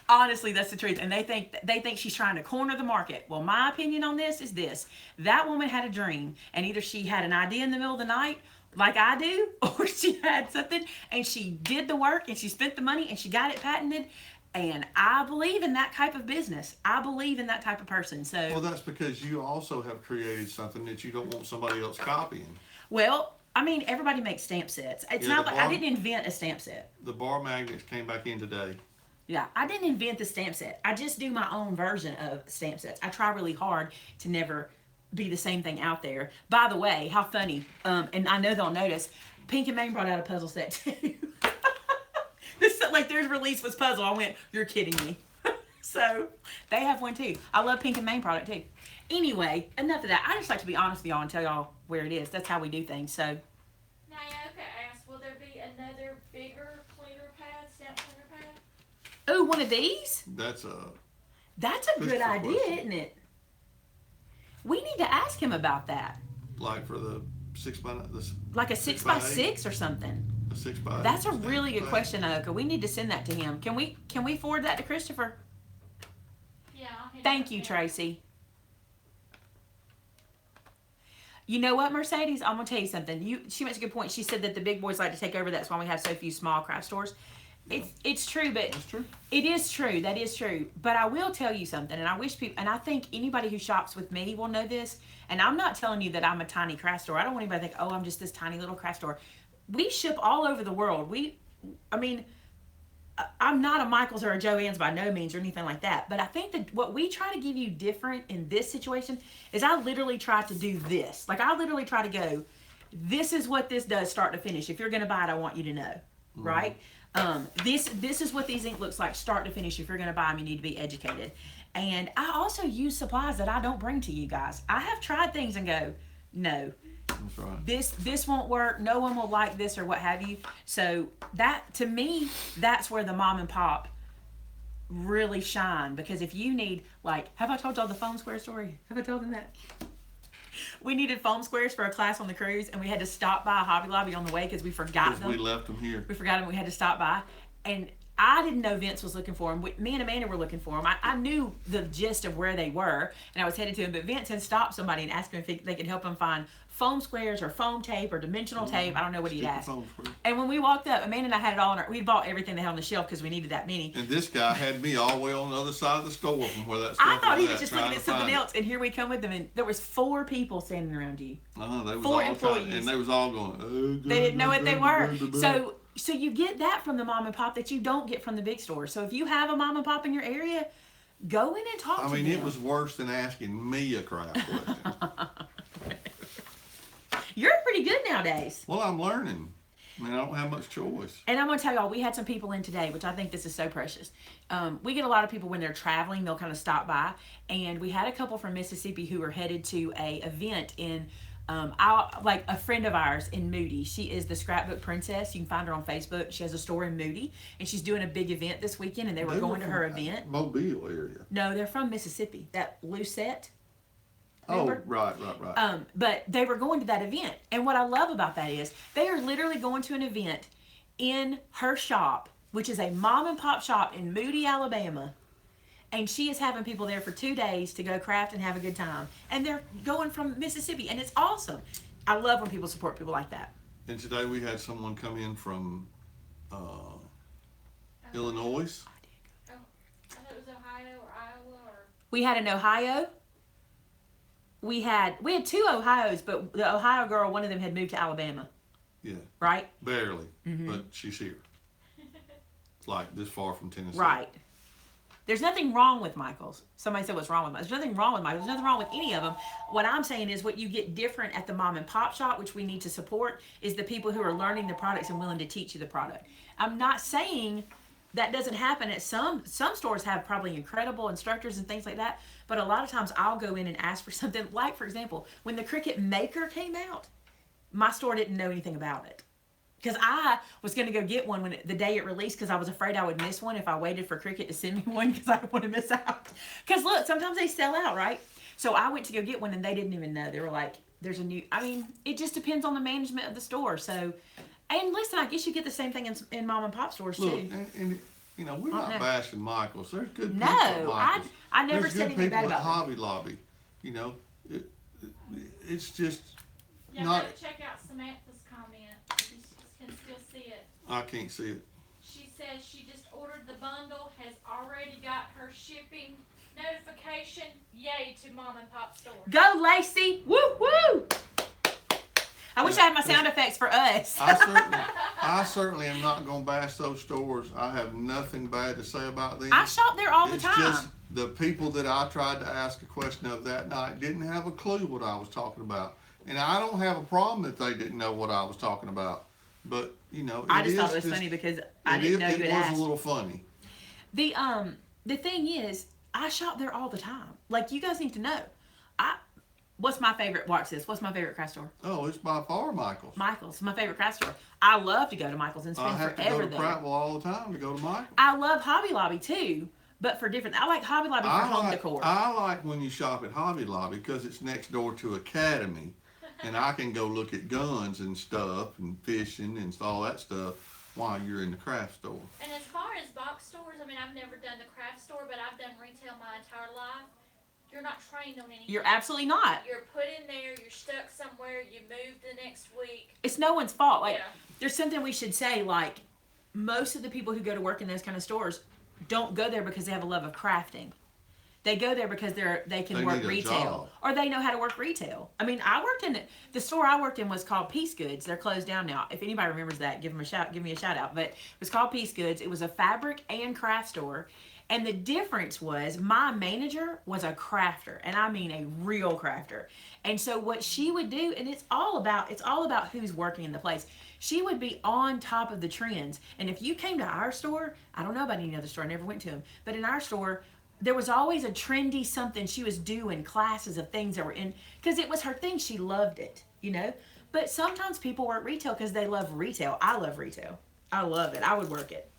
Honestly, that's the truth. And they think she's trying to corner the market. Well, my opinion on this is this. That woman had a dream, and either she had an idea in the middle of the night, like I do, or she had something and she did the work and she spent the money and she got it patented. And I believe in that type of business. I believe in that type of person. So, well, that's because you also have created something that you don't want somebody else copying. Well, I mean, everybody makes stamp sets. It's not like I didn't invent a stamp set. The bar magnets came back in today. Yeah, I didn't invent the stamp set. I just do my own version of stamp sets. I try really hard to never be the same thing out there. By the way, how funny, and I know they'll notice, Pink and Maine brought out a puzzle set too. This, like, their release was puzzle. I went, you're kidding me. So they have one too. I love Pink and Maine product too. Anyway, enough of that. I just like to be honest with y'all and tell y'all where it is. That's how we do things. So Nayaka asked, will there be another bigger cleaner pad, stamp cleaner pad? oh, one of these? That's a good idea, isn't it? We need to ask him about that. Like for the Like a 6x6 or something. A 6x8. That's a really good question, Oka. We need to send that to him. Can we forward that to Christopher? Yeah. I'll hit Thank it you, up. Tracy. You know what, Mercedes? I'm gonna tell you something. She makes a good point. She said that the big boys like to take over. That's why we have so few small craft stores. It's true, but That's true. it is true. That is true. But I will tell you something, and I wish people, and I think anybody who shops with me will know this. And I'm not telling you that I'm a tiny craft store. I don't want anybody to think, oh, I'm just this tiny little craft store. We ship all over the world. I'm not a Michael's or a Joann's by no means or anything like that. But I think that what we try to give you different in this situation is I literally try to do this. Like I literally try to go, this is what this does start to finish. If you're going to buy it, I want you to know, right? This is what these ink looks like start to finish. If you're going to buy them, you need to be educated. And I also use supplies that I don't bring to you guys. I have tried things and go, no, That's right. this won't work. No one will like this or what have you. So that, to me, that's where the mom and pop really shine. Because if you need, like, have I told y'all the foam square story? Have I told them that? We needed foam squares for a class on the cruise, and we had to stop by Hobby Lobby on the way because we forgot them. We left them here. We forgot them. We had to stop by. And I didn't know Vince was looking for them. Me and Amanda were looking for them. I knew the gist of where they were, and I was headed to them. But Vince had stopped somebody and asked them if they could help him find foam squares or foam tape or dimensional tape. I don't know what he'd asked. And when we walked up, Amanda and I had it all in we bought everything they had on the shelf because we needed that many. And this guy had me all the way on the other side of the store from where that stuff I thought was he was just looking at something else, and here we come with them, and there was 4 people standing around you. They was 4 all employees. and they was all going. They didn't know what they were. So you get that from the mom and pop that you don't get from the big store. So if you have a mom and pop in your area, go in and talk to them. I mean, it was worse than asking me a craft question. You're pretty good nowadays. Well, I'm learning. I mean, I don't have much choice. And I'm going to tell y'all, we had some people in today, which I think this is so precious. We get a lot of people when they're traveling, they'll kind of stop by. And we had a couple from Mississippi who were headed to a event in, like a friend of ours in Moody. She is the Scrapbook Princess. You can find her on Facebook. She has a store in Moody. And she's doing a big event this weekend, and they were going to her event. Mobile area. No, they're from Mississippi. That Lucette. Remember? Oh, right. But they were going to that event. And what I love about that is they are literally going to an event in her shop, which is a mom and pop shop in Moody, Alabama. And she is having people there for 2 days to go craft and have a good time. And they're going from Mississippi. And it's awesome. I love when people support people like that. And today we had someone come in from Illinois. I thought it was Ohio or Iowa or. We had an Ohio. We had 2 Ohios, but the Ohio girl, one of them had moved to Alabama. Yeah. Right? Barely, but she's here. It's like this far from Tennessee. Right. There's nothing wrong with Michael's. Somebody said what's wrong with Michael's. There's nothing wrong with Michael's. There's nothing wrong with any of them. What I'm saying is what you get different at the mom and pop shop, which we need to support, is the people who are learning the products and willing to teach you the product. I'm not saying that doesn't happen at some stores have probably incredible instructors and things like that, but a lot of times I'll go in and ask for something like, for example, when the Cricut Maker came out, my store didn't know anything about it. Because I was going to go get one the day it released because I was afraid I would miss one if I waited for Cricut to send me one because I didn't want to miss out. Because look, sometimes they sell out, right? So I went to go get one and they didn't even know. They were like, there's a new, I mean, it just depends on the management of the store. So, and listen, I guess you get the same thing in mom and pop stores Look, too. and you know, we're not bashing Michael's. There's good people No, at Michael's. I never There's said good anything bad people at about them. Hobby Lobby. You know, it's just Yeah, not. gotta check out Samantha's comment. You can still see it. I can't see it. She says she just ordered the bundle, has already got her shipping notification. Yay to mom and pop store. Go, Lacey! Woo woo! I wish I had my sound effects for us. I certainly am not going to bash those stores. I have nothing bad to say about them. I shop there all the It's time. just the people that I tried to ask a question of that night didn't have a clue what I was talking about. And I don't have a problem that they didn't know what I was talking about. But, you know, I just thought it was funny because I didn't know you had It asked. was a little funny. The thing is, I shop there all the time. Like, you guys need to know. What's my favorite, watch this, what's my favorite craft store? Oh, it's by far Michael's. Michael's, my favorite craft store. I love to go to Michael's and I spend have to forever go to there. Prattville all the time to go to Michael's. I love Hobby Lobby too, but for different, I like Hobby Lobby for home decor. I like when you shop at Hobby Lobby because it's next door to Academy. and I can go look at guns and stuff and fishing and all that stuff while you're in the craft store. And as far as box stores, I mean, I've never done the craft store, but I've done retail my entire life. You're not trained on anything. You're absolutely not. You're put in there, you're stuck somewhere, you move the next week. It's no one's fault. Like, Yeah. there's something we should say, like, most of the people who go to work in those kind of stores don't go there because they have a love of crafting. They go there because they can work need a retail, job. or they know how to work retail. I mean, I worked in the store I worked in was called Peace Goods. They're closed down now. If anybody remembers that, give me a shout out. But it was called Peace Goods. It was a fabric and craft store, and the difference was my manager was a crafter, and I mean a real crafter. And so what she would do, and it's all about who's working in the place. She would be on top of the trends. And if you came to our store, I don't know about any other store, I never went to them, but in our store, there was always a trendy something she was doing, classes of things that were in, because it was her thing. She loved it, you know? But sometimes people work retail because they love retail. I love retail. I love it. I would work it.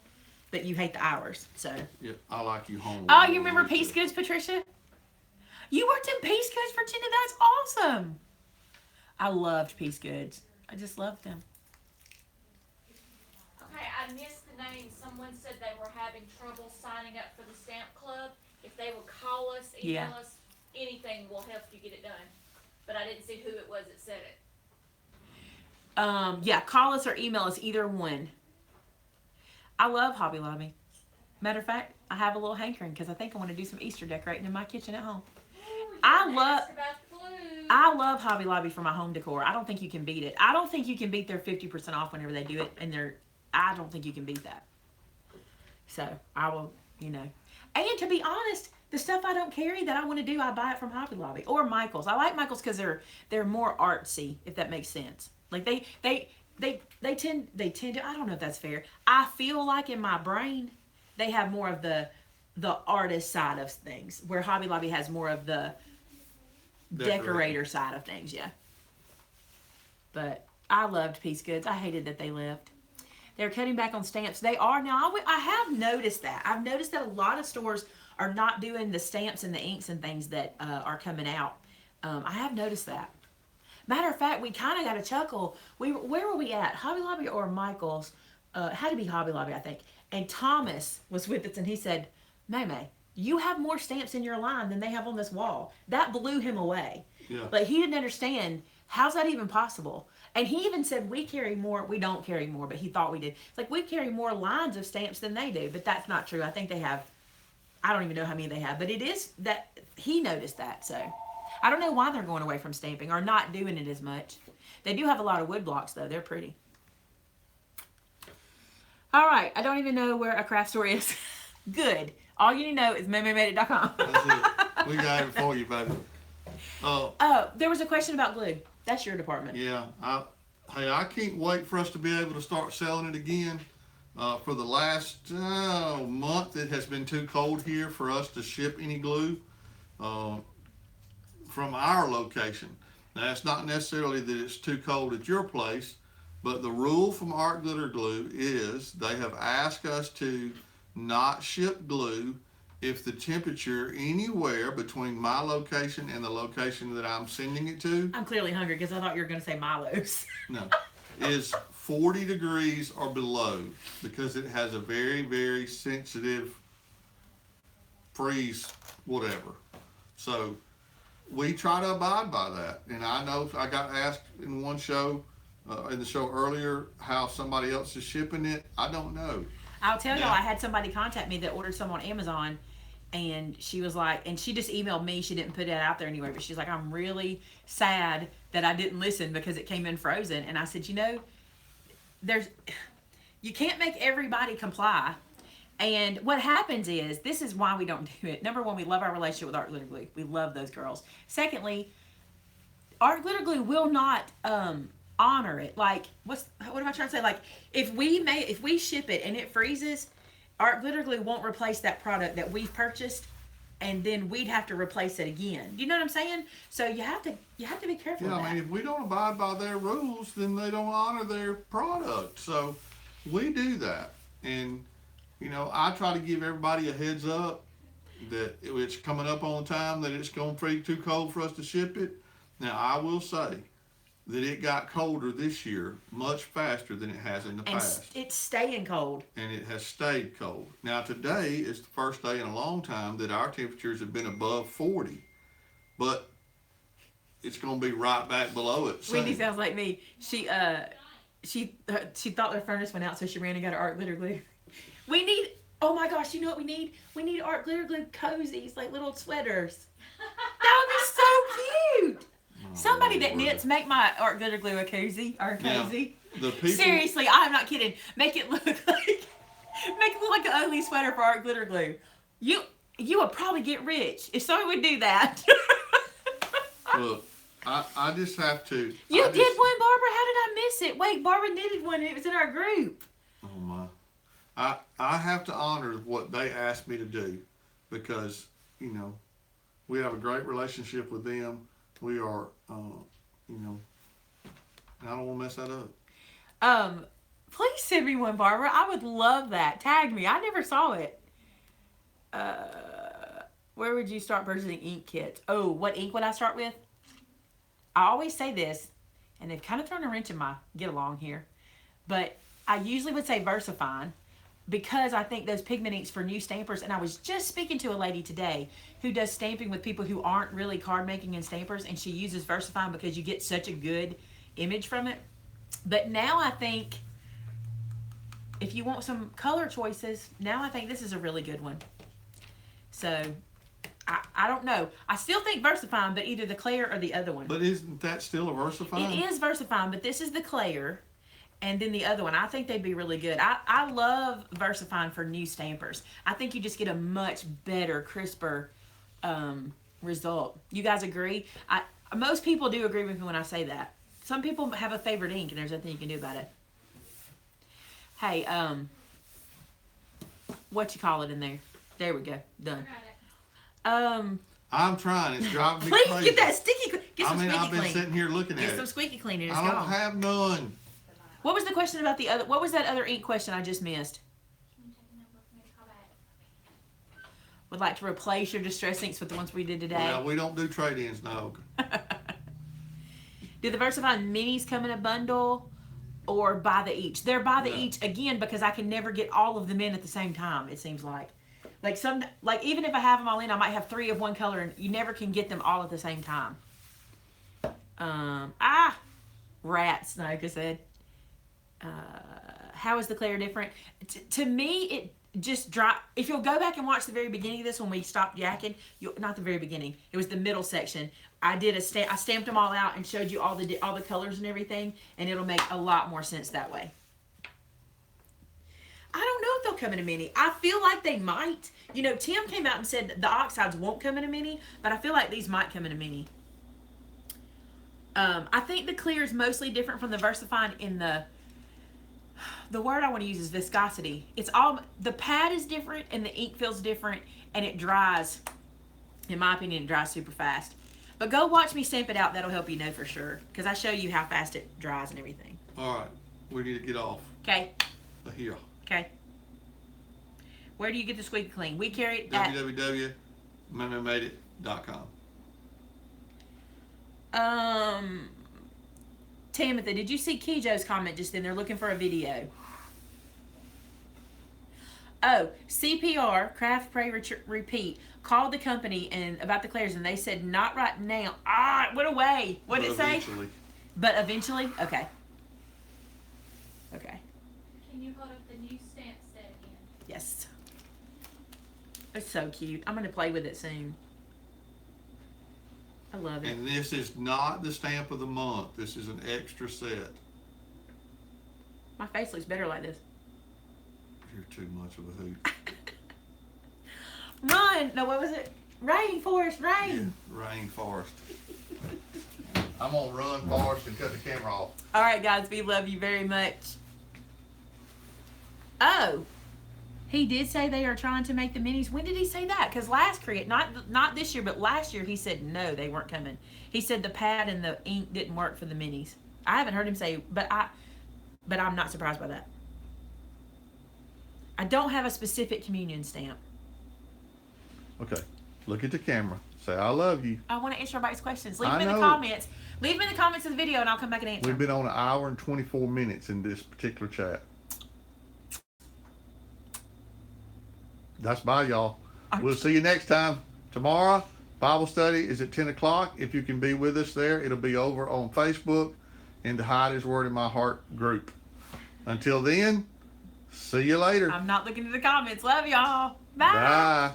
But you hate the hours, so. Yeah, I like you home. Oh, you remember Peace Goods, Patricia? You worked in Peace Goods, Virginia? That's awesome. I loved Peace Goods. I just loved them. Okay, I missed the name. Someone said they were having trouble signing up for the stamp club. If they would call us, email us, anything will help you get it done. But I didn't see who it was that said it. Yeah, call us or email us, either one. I love Hobby Lobby. Matter of fact, I have a little hankering because I think I want to do some Easter decorating in my kitchen at home. Ooh, I you love- asked about the blue. I love Hobby Lobby for my home decor. I don't think you can beat it. I don't think you can beat their 50% off whenever they do it, and I don't think you can beat that. So I will, you know. And to be honest, the stuff I don't carry that I want to do, I buy it from Hobby Lobby or Michael's. I like Michael's because they're more artsy, if that makes sense. Like they tend to, I don't know if that's fair. I feel like in my brain they have more of the artist side of things, where Hobby Lobby has more of the decorator side of things, yeah. But I loved Peace Goods. I hated that they left. They're cutting back on stamps. They are now. I have noticed that. I've noticed that a lot of stores are not doing the stamps and the inks and things that are coming out. I have noticed that. Matter of fact, we kind of got a chuckle. Where were we at? Hobby Lobby or Michael's? Had to be Hobby Lobby, I think. And Thomas was with us, and he said, Maymay, you have more stamps in your line than they have on this wall. That blew him away. Yeah. But he didn't understand, how's that even possible? And he even said, we carry more. We don't carry more, but he thought we did. It's like, we carry more lines of stamps than they do, but that's not true. I think they have, I don't even know how many they have, but it is that he noticed that. So I don't know why they're going away from stamping or not doing it as much. They do have a lot of wood blocks, though. They're pretty. All right. I don't even know where a craft store is. Good. All you need to know is maymaymadeit.com. That's it. We got it for you, baby. Oh, there was a question about glue. That's your department. Yeah. I can't wait for us to be able to start selling it again. For the last month, it has been too cold here for us to ship any glue from our location. Now, it's not necessarily that it's too cold at your place, but the rule from Art Glitter Glue is they have asked us to not ship glue if the temperature anywhere between my location and the location that I'm sending it to, I'm clearly hungry because I thought you were going to say Milo's. no, is 40 degrees or below, because it has a very, very sensitive freeze, whatever. So we try to abide by that. And I know I got asked in one show, in the show earlier, how somebody else is shipping it. I don't know. I'll tell y'all, Yeah. I had somebody contact me that ordered some on Amazon, and she was like, and she just emailed me. She didn't put it out there anywhere, but she's like, I'm really sad that I didn't listen because it came in frozen. And I said, you know, you can't make everybody comply. And what happens is, this is why we don't do it. Number one, we love our relationship with Art Glitter Glue. We love those girls. Secondly, Art Glitter Glue will not honor it. Like, what am I trying to say? Like, if we ship it and it freezes, Art Glitter Glue won't replace that product that we've purchased, and then we'd have to replace it again. You know what I'm saying? So you have to be careful. Yeah, with I that. mean, if we don't abide by their rules, then they don't honor their product. So we do that. And, you know, I try to give everybody a heads up that it's coming up on time, that it's going to be too cold for us to ship it. Now, I will say, that it got colder this year much faster than it has in the And past. it's staying cold. And it has stayed cold. Now today is the first day in a long time that our temperatures have been above 40. But it's going to be right back below it soon. Wendy sounds like me. She thought their furnace went out, so she ran and got her art glitter glue. We need, oh my gosh, you know what we need? We need art glitter glue cozies, like little sweaters. That would be so cute. Somebody that knits, make my art glitter glue a cozy or a cozy. Now, the people, Seriously, I'm not kidding. Make it look like an ugly sweater for art glitter glue. You would probably get rich if someone would do that. Look, I just have to. You did one, Barbara? How did I miss it? Wait, Barbara knitted one and it was in our group. Oh my. I have to honor what they asked me to do because, you know, we have a great relationship with them. We are, you know, I don't want to mess that up. Please send me one, Barbara. I would love that. Tag me. I never saw it. Where would you start purchasing ink kits? Oh, what ink would I start with? I always say this, and they've kind of thrown a wrench in my get along here, but I usually would say VersaFine because I think those pigment inks for new stampers, and I was just speaking to a lady today who does stamping with people who aren't really card making and stampers, and she uses VersaFine because you get such a good image from it. But now I think if you want some color choices, now I think this is a really good one. So I don't know. I still think VersaFine, but either the Claire or the other one. But isn't that still a VersaFine? It is VersaFine, but this is the Claire. And then the other one, I think they'd be really good. I love VersaFine for new stampers. I think you just get a much better, crisper result. You guys agree? Most people do agree with me when I say that. Some people have a favorite ink, and there's nothing you can do about it. Hey, what you call it in there? There we go. Done. I'm trying. It's driving me please crazy. get that sticky. Get some squeaky I've been clean. sitting here looking at Get it. some squeaky cleaner. It's I don't gone. have none. What was the question about the other? What was that other ink question I just missed? Would like to replace your distress inks with the ones we did today. Well, we don't do trade-ins, no. Do the VersaFine minis come in a bundle or by the each? They're by the each again because I can never get all of them in at the same time. It seems like even if I have them all in, I might have 3 of one color, and you never can get them all at the same time. Rats, Noka said. How is the Claire different? To me, it just dropped. If you'll go back and watch the very beginning of this when we stopped yakking, not the very beginning. It was the middle section. I stamped them all out and showed you all the colors and everything, and it'll make a lot more sense that way. I don't know if they'll come in a mini. I feel like they might. You know, Tim came out and said the Oxides won't come in a mini, but I feel like these might come in a mini. I think the clear is mostly different from the VersaFine in the word I want to use is viscosity. The pad is different and the ink feels different, and it dries, in my opinion, it dries super fast. But go watch me stamp it out. That'll help you know for sure, because I show you how fast it dries and everything. All right. We need to get off. Okay. Here. Okay. Where do you get the squeaky clean? We carry it at www.maymaymadeit.com. Timothy, did you see Kijo's comment just then? They're looking for a video. Oh, CPR, Craft, Pray, Repeat, called the company and about the Clairs, and they said not right now. It went away. What did it say? Eventually. But eventually? Okay. Okay. Can you hold up the new stamp set again? Yes. It's so cute. I'm going to play with it soon. I love it. And this is not the stamp of the month. This is an extra set. My face looks better like this. You're too much of a hoot. Run! No, what was it? Rain, Forest, rain! Yeah, rainforest. I'm going to run forest and cut the camera off. All right, guys, we love you very much. Oh, he did say they are trying to make the minis. When did he say that? Because not this year, but last year he said no, they weren't coming. He said the pad and the ink didn't work for the minis. I haven't heard him say, but I'm not surprised by that. I don't have a specific communion stamp. Okay, look at the camera. Say, I love you. I want to answer everybody's questions. Leave them I in the know. comments. Leave them in the comments of the video and I'll come back and answer. We've been on an hour and 24 minutes in this particular chat. That's bye, y'all. We'll see you next time. Tomorrow, Bible study is at 10 o'clock. If you can be with us there, it'll be over on Facebook in the Hide His Word in My Heart group. Until then, see you later. I'm not looking at the comments. Love y'all. Bye. Bye.